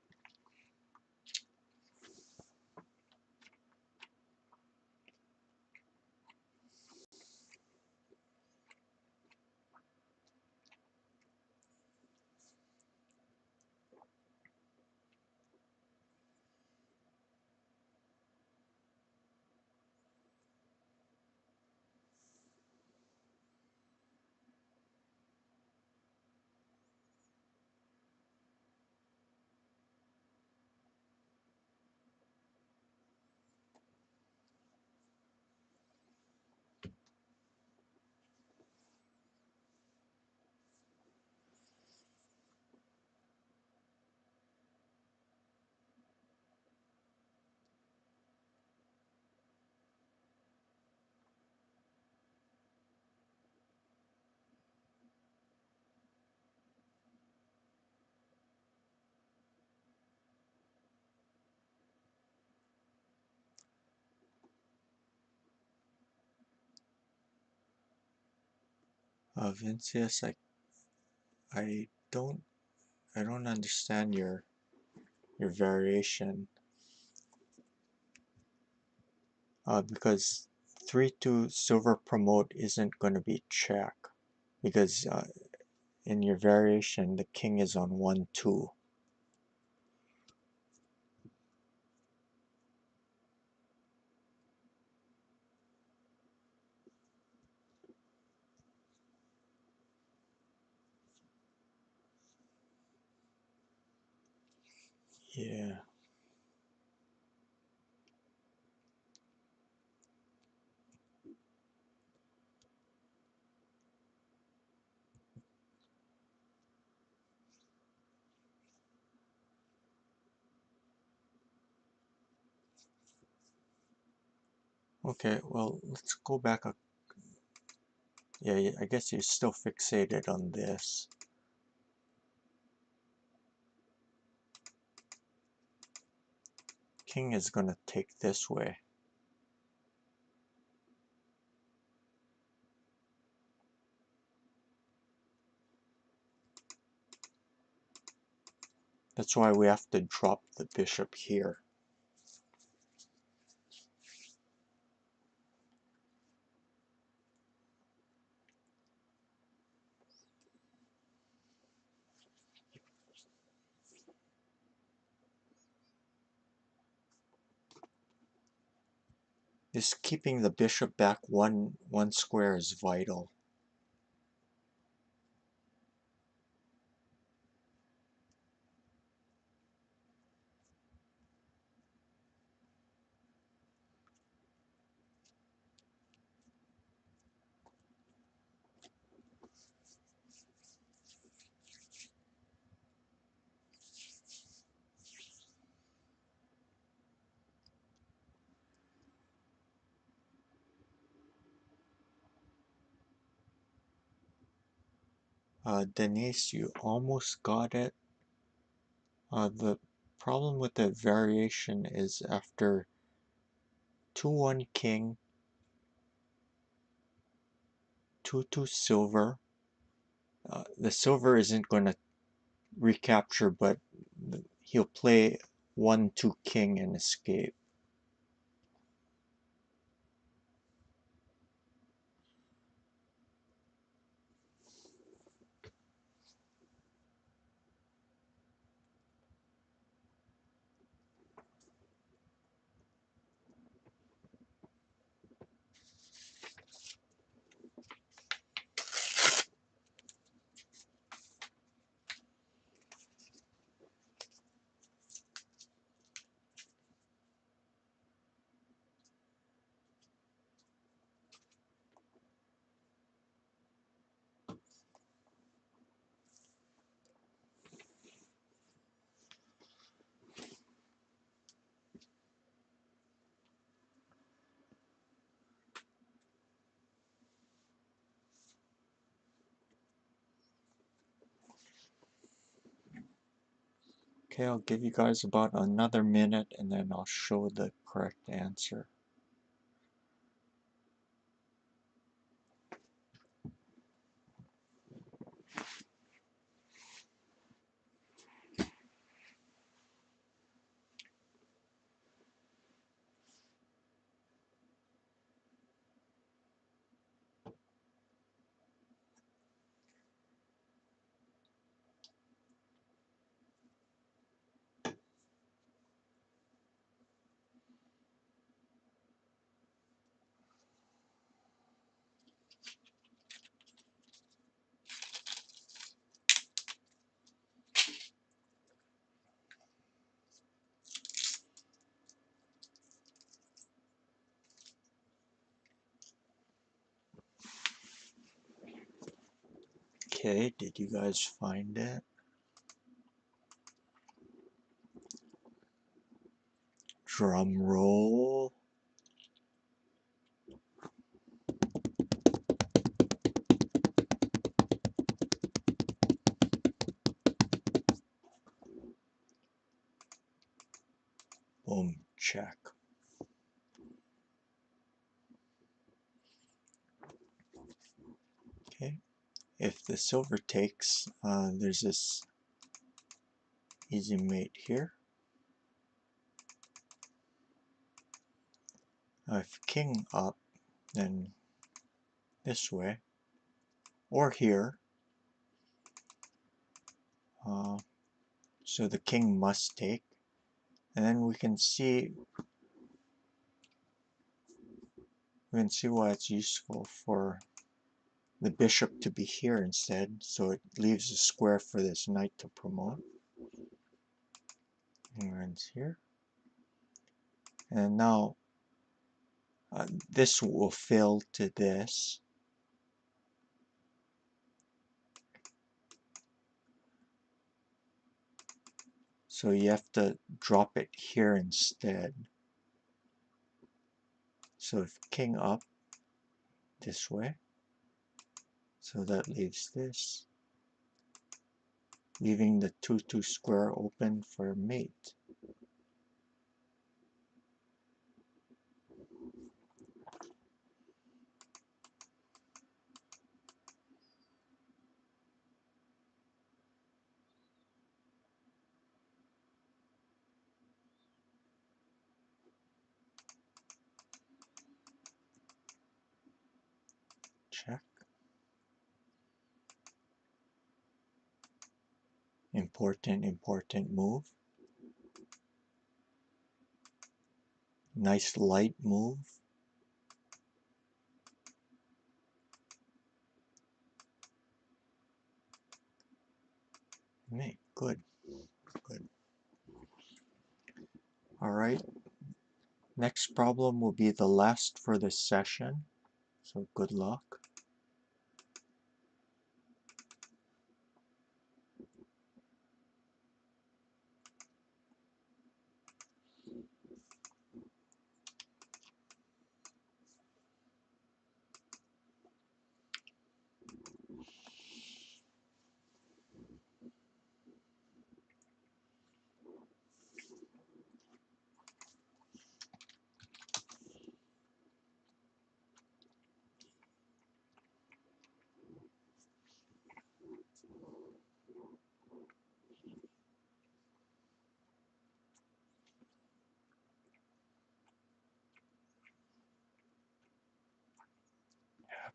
Vincius, I don't understand your variation. Because 3-2 silver promote isn't going to be check, because in your variation the king is on 1-2. Yeah. Okay, well, let's go back. Yeah, I guess you're still fixated on this. King is going to take this way. That's why we have to drop the bishop here. Just keeping the bishop back one square is vital. Denise, you almost got it. The problem with the variation is after 2-1 king, 2-2 silver. The silver isn't going to recapture, but he'll play 1-2 king and escape. Okay, I'll give you guys about another minute and then I'll show the correct answer. Okay, did you guys find it? Drum roll. Boom, check. Okay, if the silver takes, there's this easy mate here. If king up, then this way, or here. So the king must take, and then we can see why it's useful for the bishop to be here instead, so it leaves a square for this knight to promote. And runs here, and now this will fill to this. So you have to drop it here instead. So if king up this way, so that leaves this, leaving the 2-2 square open for mate. Check. Important move. Nice light move. Mate, good. All right. Next problem will be the last for this session. So good luck.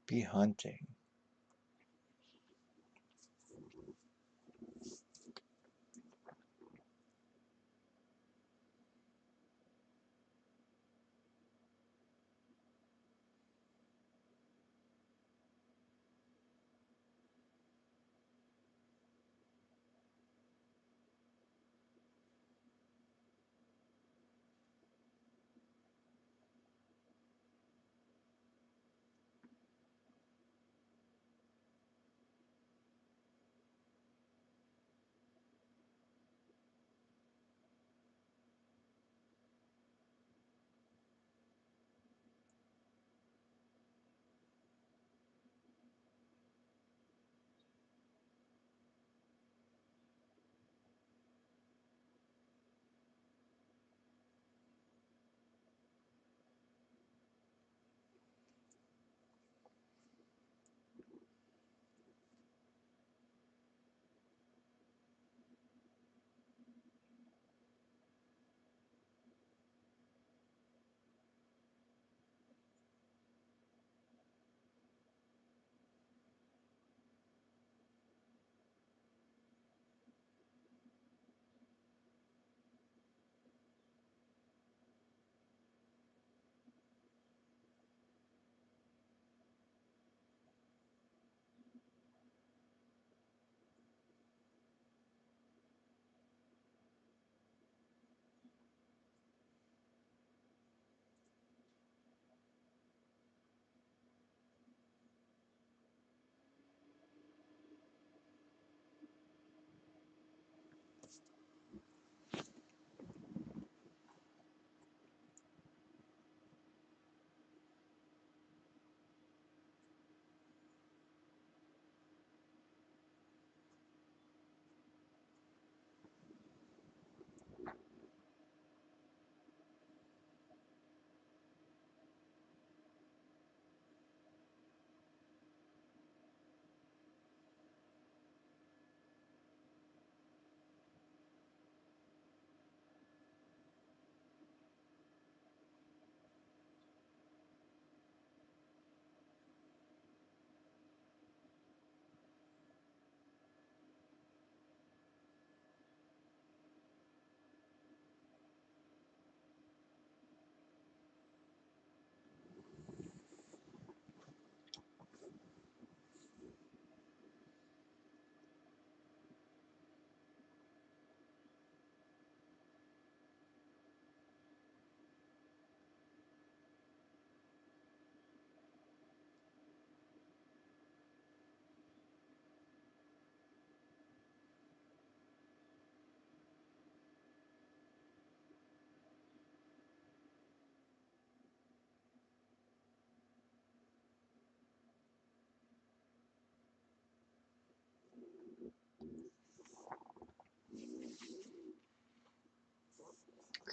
Happy hunting.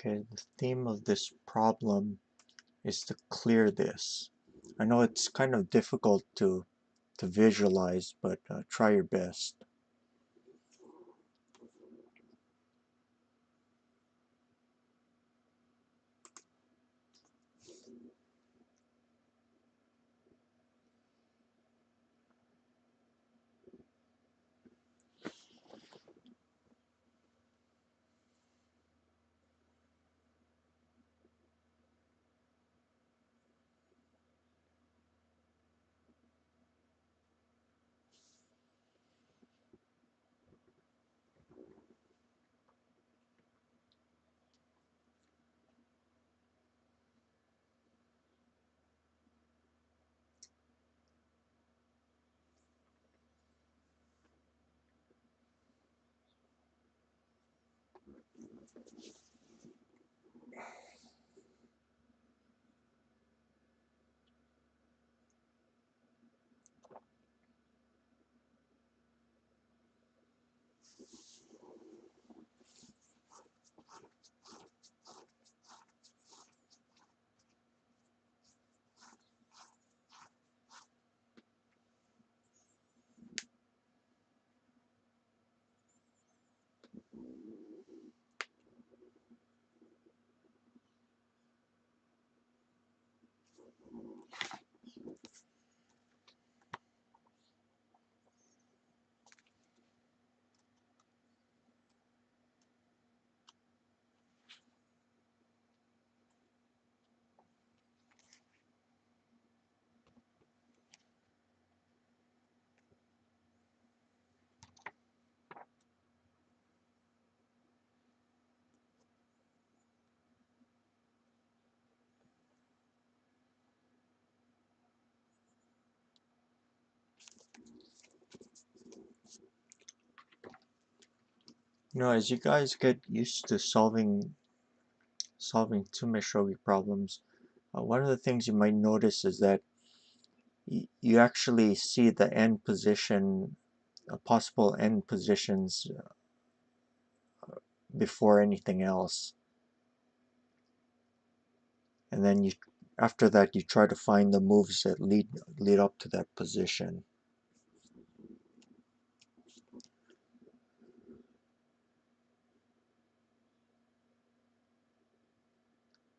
Okay, the theme of this problem is to clear this. I know it's kind of difficult to visualize, but try your best. As you guys get used to solving tsumeshogi problems, one of the things you might notice is that you actually see the end position, possible end positions before anything else, and then after that you try to find the moves that lead up to that position.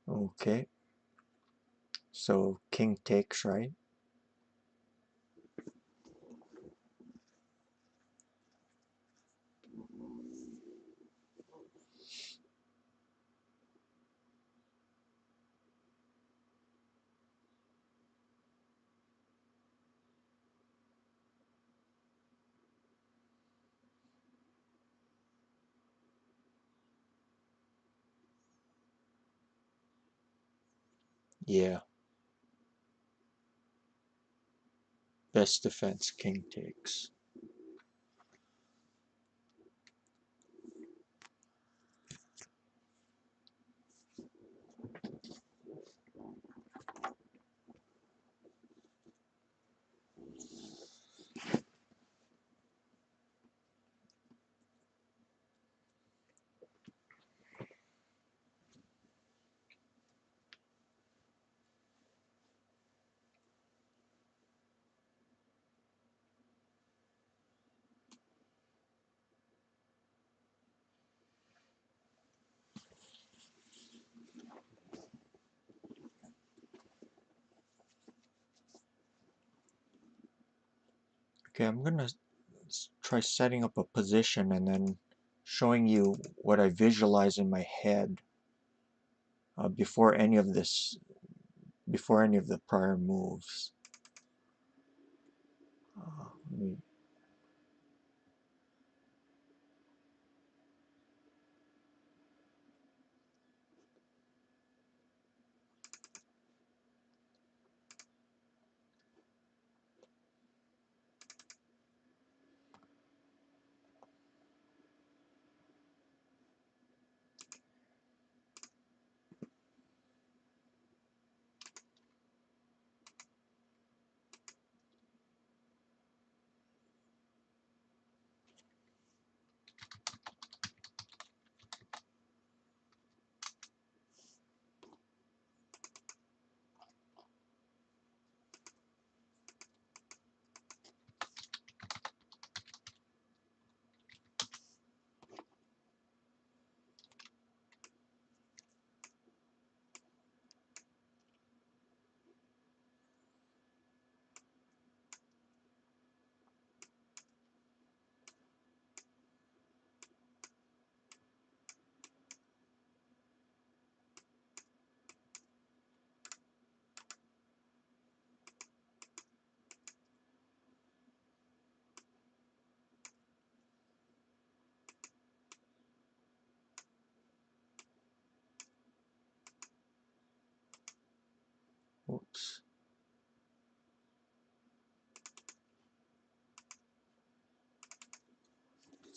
Okay, so king takes, right? Yeah, best defense, king takes. Okay, I'm gonna try setting up a position and then showing you what I visualize in my head before any of the prior moves. Let me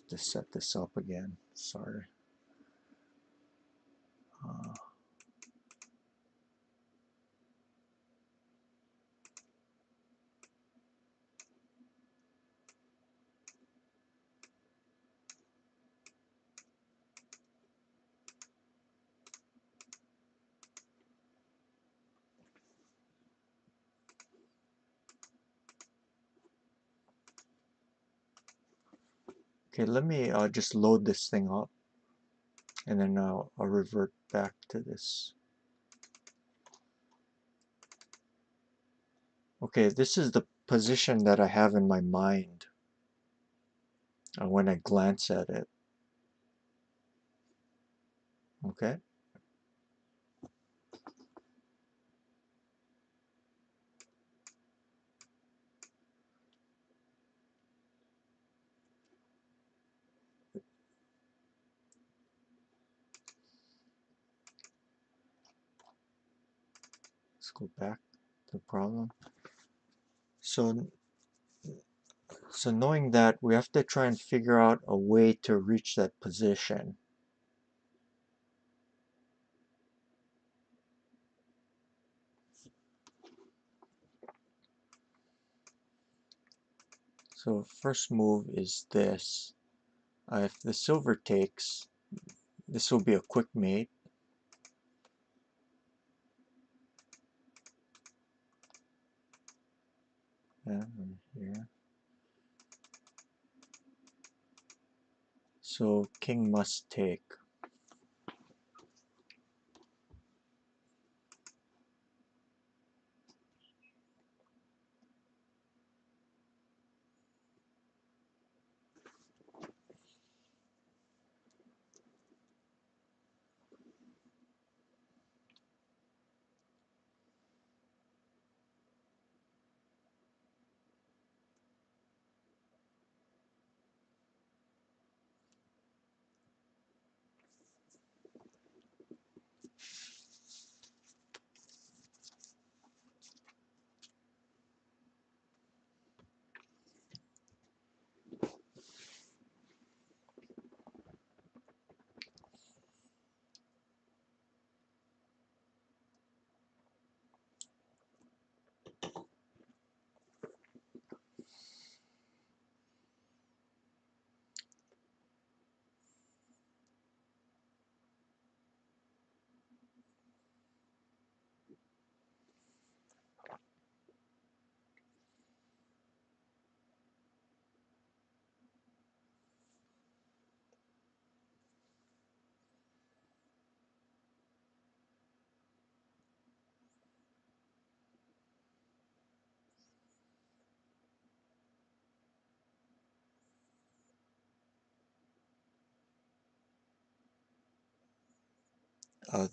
have to set this up again. Sorry. Okay, let me just load this thing up, and then I'll revert back to this. Okay, this is the position that I have in my mind when I glance at it. Okay. Let's go back to the problem. So knowing that, we have to try and figure out a way to reach that position. So first move is this. If the silver takes, this will be a quick mate. Yeah, here. So king must take.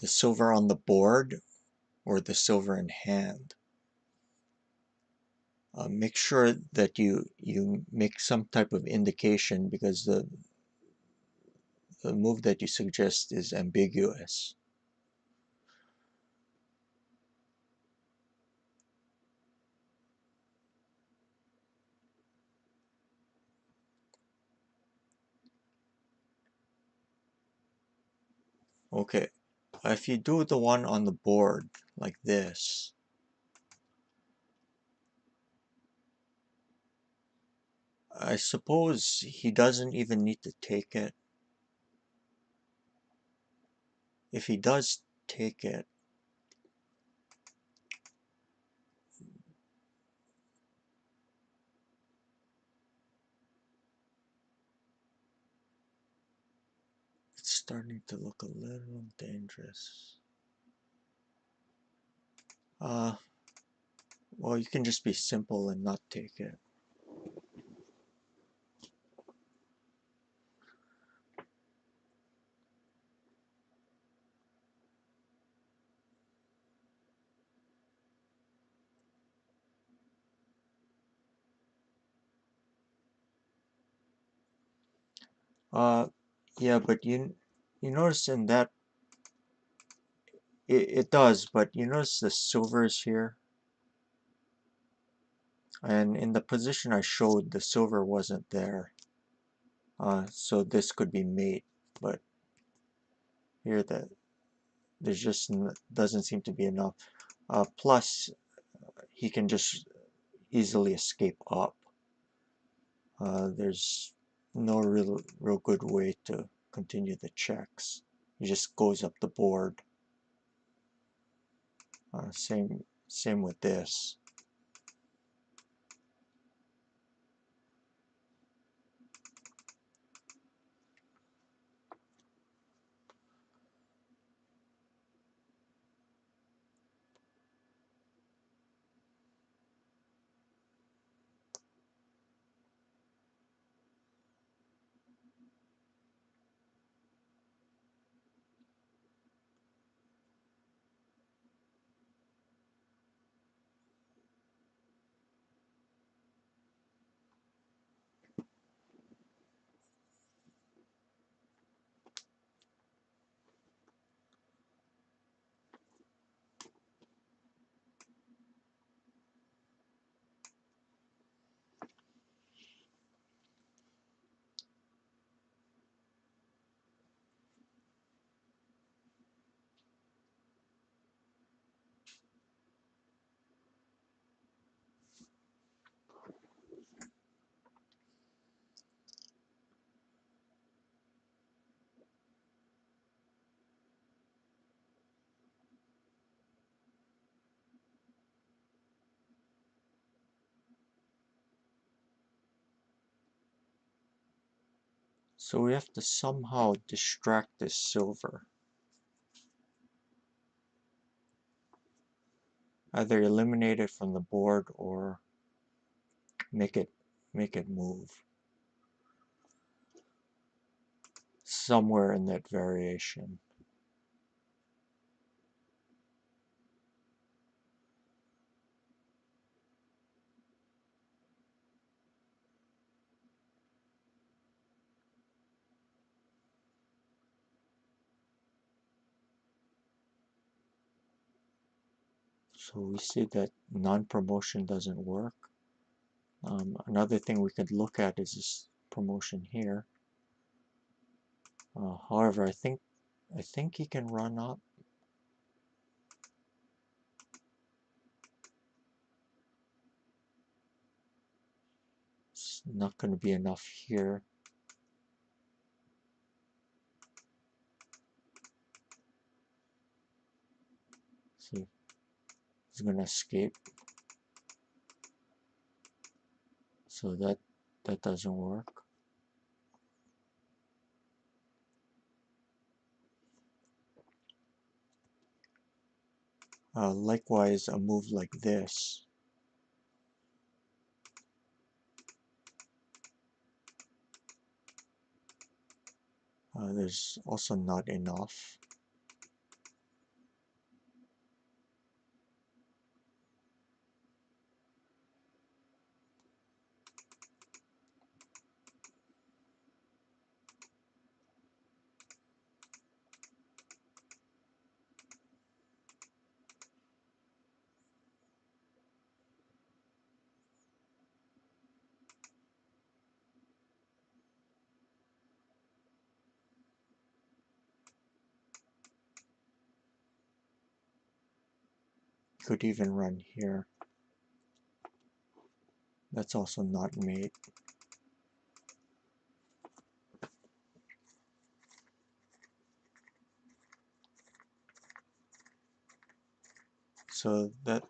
The silver on the board or the silver in hand. Make sure that you make some type of indication, because the move that you suggest is ambiguous. Okay, if you do the one on the board like this, I suppose he doesn't even need to take it. If he does take it, it's starting to look a little dangerous. Well, you can just be simple and not take it. Yeah, but you notice in that it does, but you notice the silver is here, and in the position I showed, the silver wasn't there. So this could be mate, but here there's just doesn't seem to be enough. Plus, he can just easily escape up. There's no real good way to continue the checks. He just goes up the board. Same with this. So we have to somehow distract this silver. Either eliminate it from the board or make it move somewhere in that variation. So we see that non-promotion doesn't work. Another thing we could look at is this promotion here. However, I think he can run up. It's not going to be enough here. See, he's going to escape. So that doesn't work. Likewise, a move like this. There's also not enough. Could even run here. That's also not mate. So that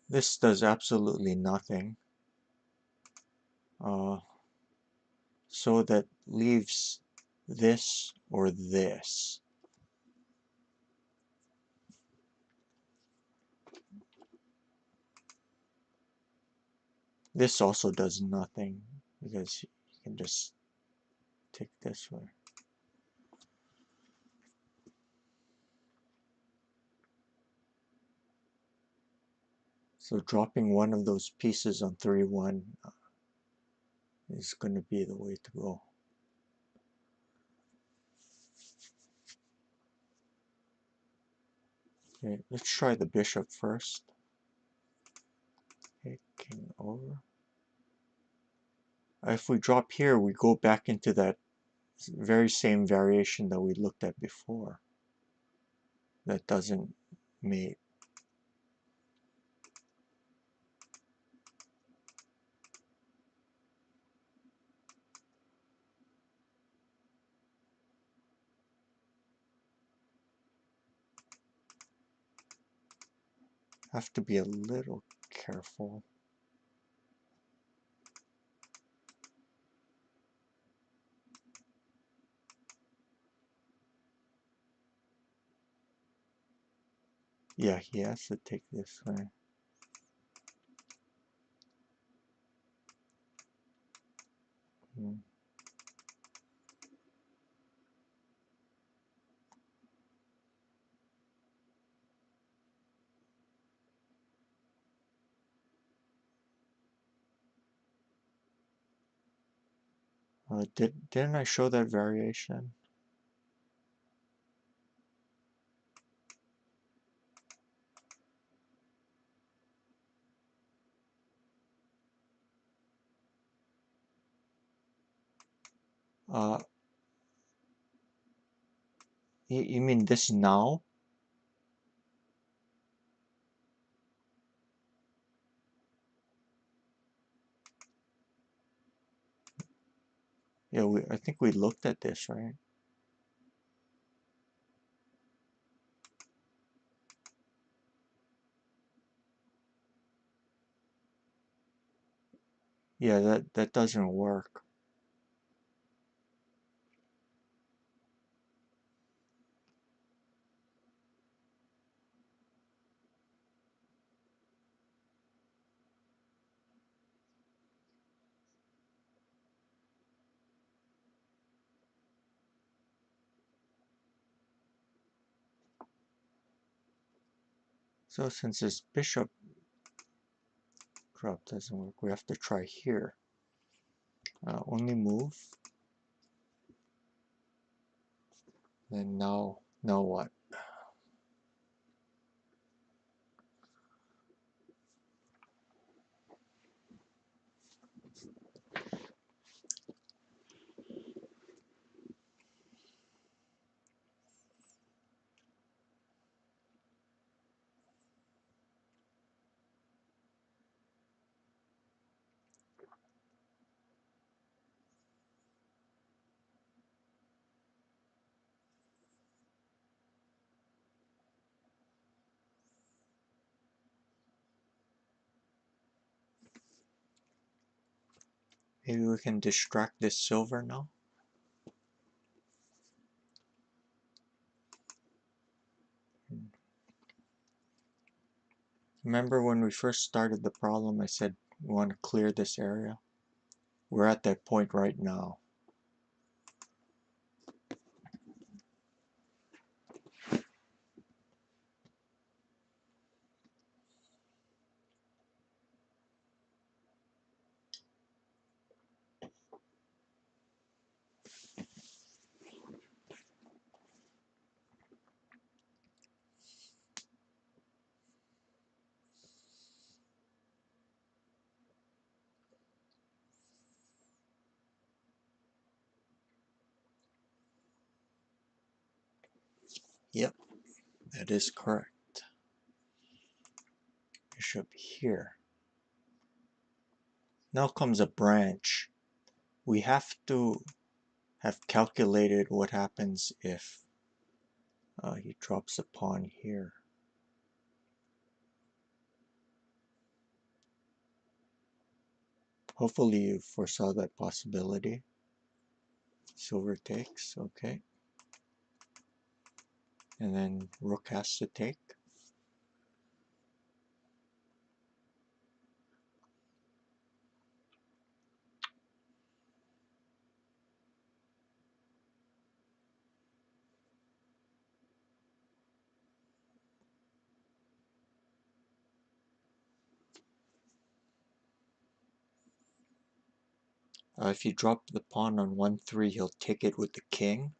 this does absolutely nothing. So that leaves this or this. This also does nothing because you can just take this way. So dropping one of those pieces on 3-1 is going to be the way to go. Okay, let's try the bishop first. Okay, king over. if we drop here, we go back into that very same variation that we looked at before. That doesn't mate. Have to be a little careful. Yeah, he has to take this way. Hmm. Didn't I show that variation? Uh, you mean this now? Yeah, I think we looked at this, right? Yeah, that doesn't work. So since this bishop drop doesn't work, we have to try here. Only move. Then now what? Maybe we can distract this silver now? Remember when we first started the problem, I said we want to clear this area? We're at that point right now. Yep, that is correct. Bishop here. Now comes a branch. We have to have calculated what happens if he drops a pawn here. Hopefully you foresaw that possibility. Silver takes, okay. And then rook has to take. If you drop the pawn on 1-3, he'll take it with the king.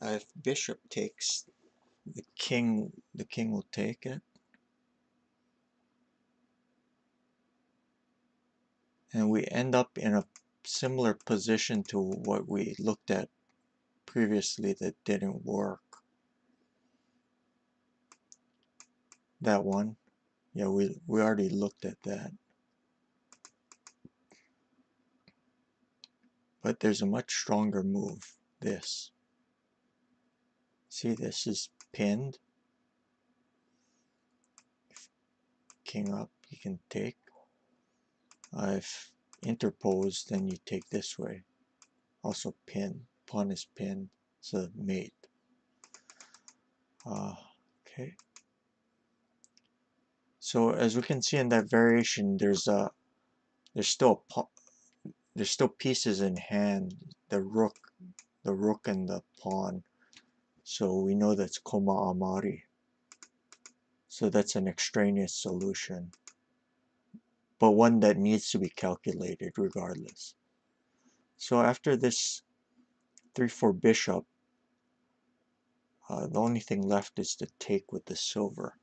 If bishop takes, the king will take it. And we end up in a similar position to what we looked at previously that didn't work. That one. Yeah, we already looked at that. But there's a much stronger move, this. See, this is pinned. King up, you can take. If interposed, then you take this way. Also pin. Pawn is pinned. It's a mate. Okay. So as we can see in that variation, there's still pieces in hand. The rook and the pawn. So we know that's koma amari. So that's an extraneous solution, but one that needs to be calculated regardless. So after this 3-4 bishop, the only thing left is to take with the silver.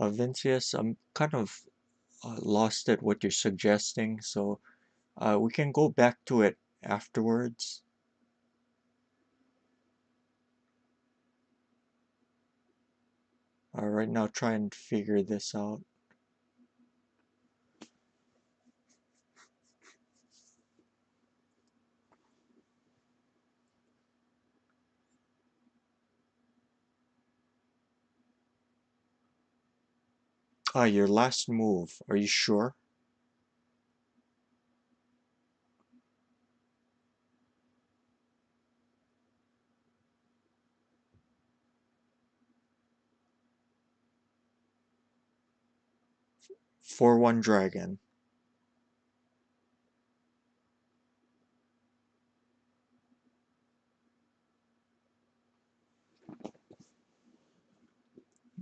Vincius, I'm kind of lost at what you're suggesting, so we can go back to it afterwards. Right now, try and figure this out. Your last move, are you sure? For one dragon.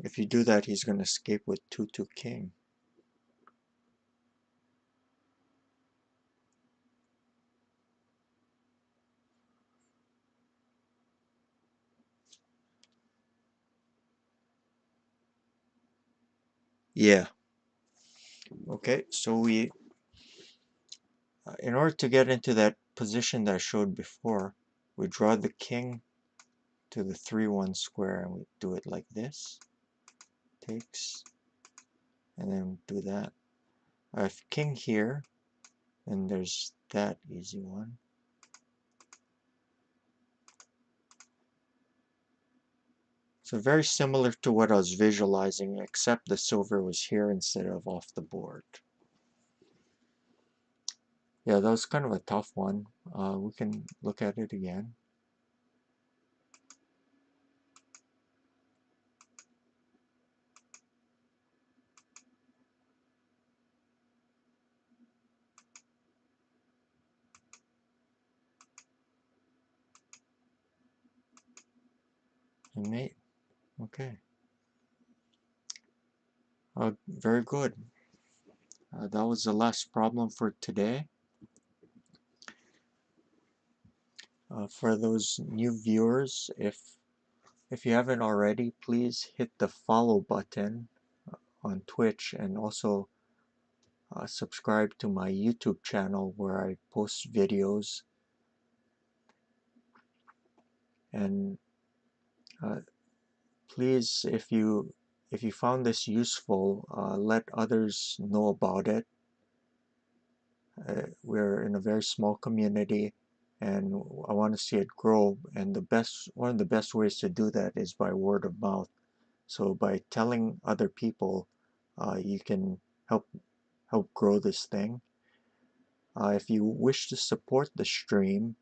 If you do that, he's going to escape with 2-2 king. Yeah. Okay, so we, in order to get into that position that I showed before, we draw the king to the 3-1 square, and we do it like this. Takes, and then do that. If king here, then there's that easy one. So very similar to what I was visualizing, except the silver was here instead of off the board. Yeah, that was kind of a tough one. We can look at it again. And mate. Okay. Very good. That was the last problem for today. For those new viewers, if you haven't already, please hit the follow button on Twitch, and also subscribe to my YouTube channel where I post videos. And please, if you found this useful, let others know about it. We're in a very small community, and I want to see it grow. And one of the best ways to do that is by word of mouth. So by telling other people, you can help grow this thing. If you wish to support the stream,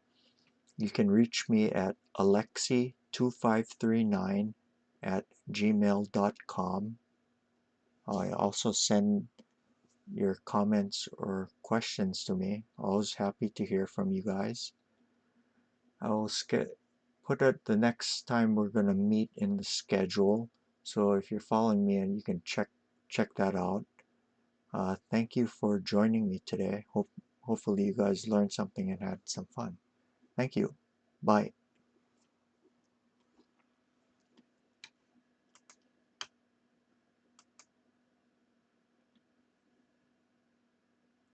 you can reach me at Alexi oyama2539@gmail.com. I also send your comments or questions to me. Always happy to hear from you guys. I will put it the next time we're going to meet in the schedule. So if you're following me, and you can check that out. Thank you for joining me today. Hopefully you guys learned something and had some fun. Thank you. Bye.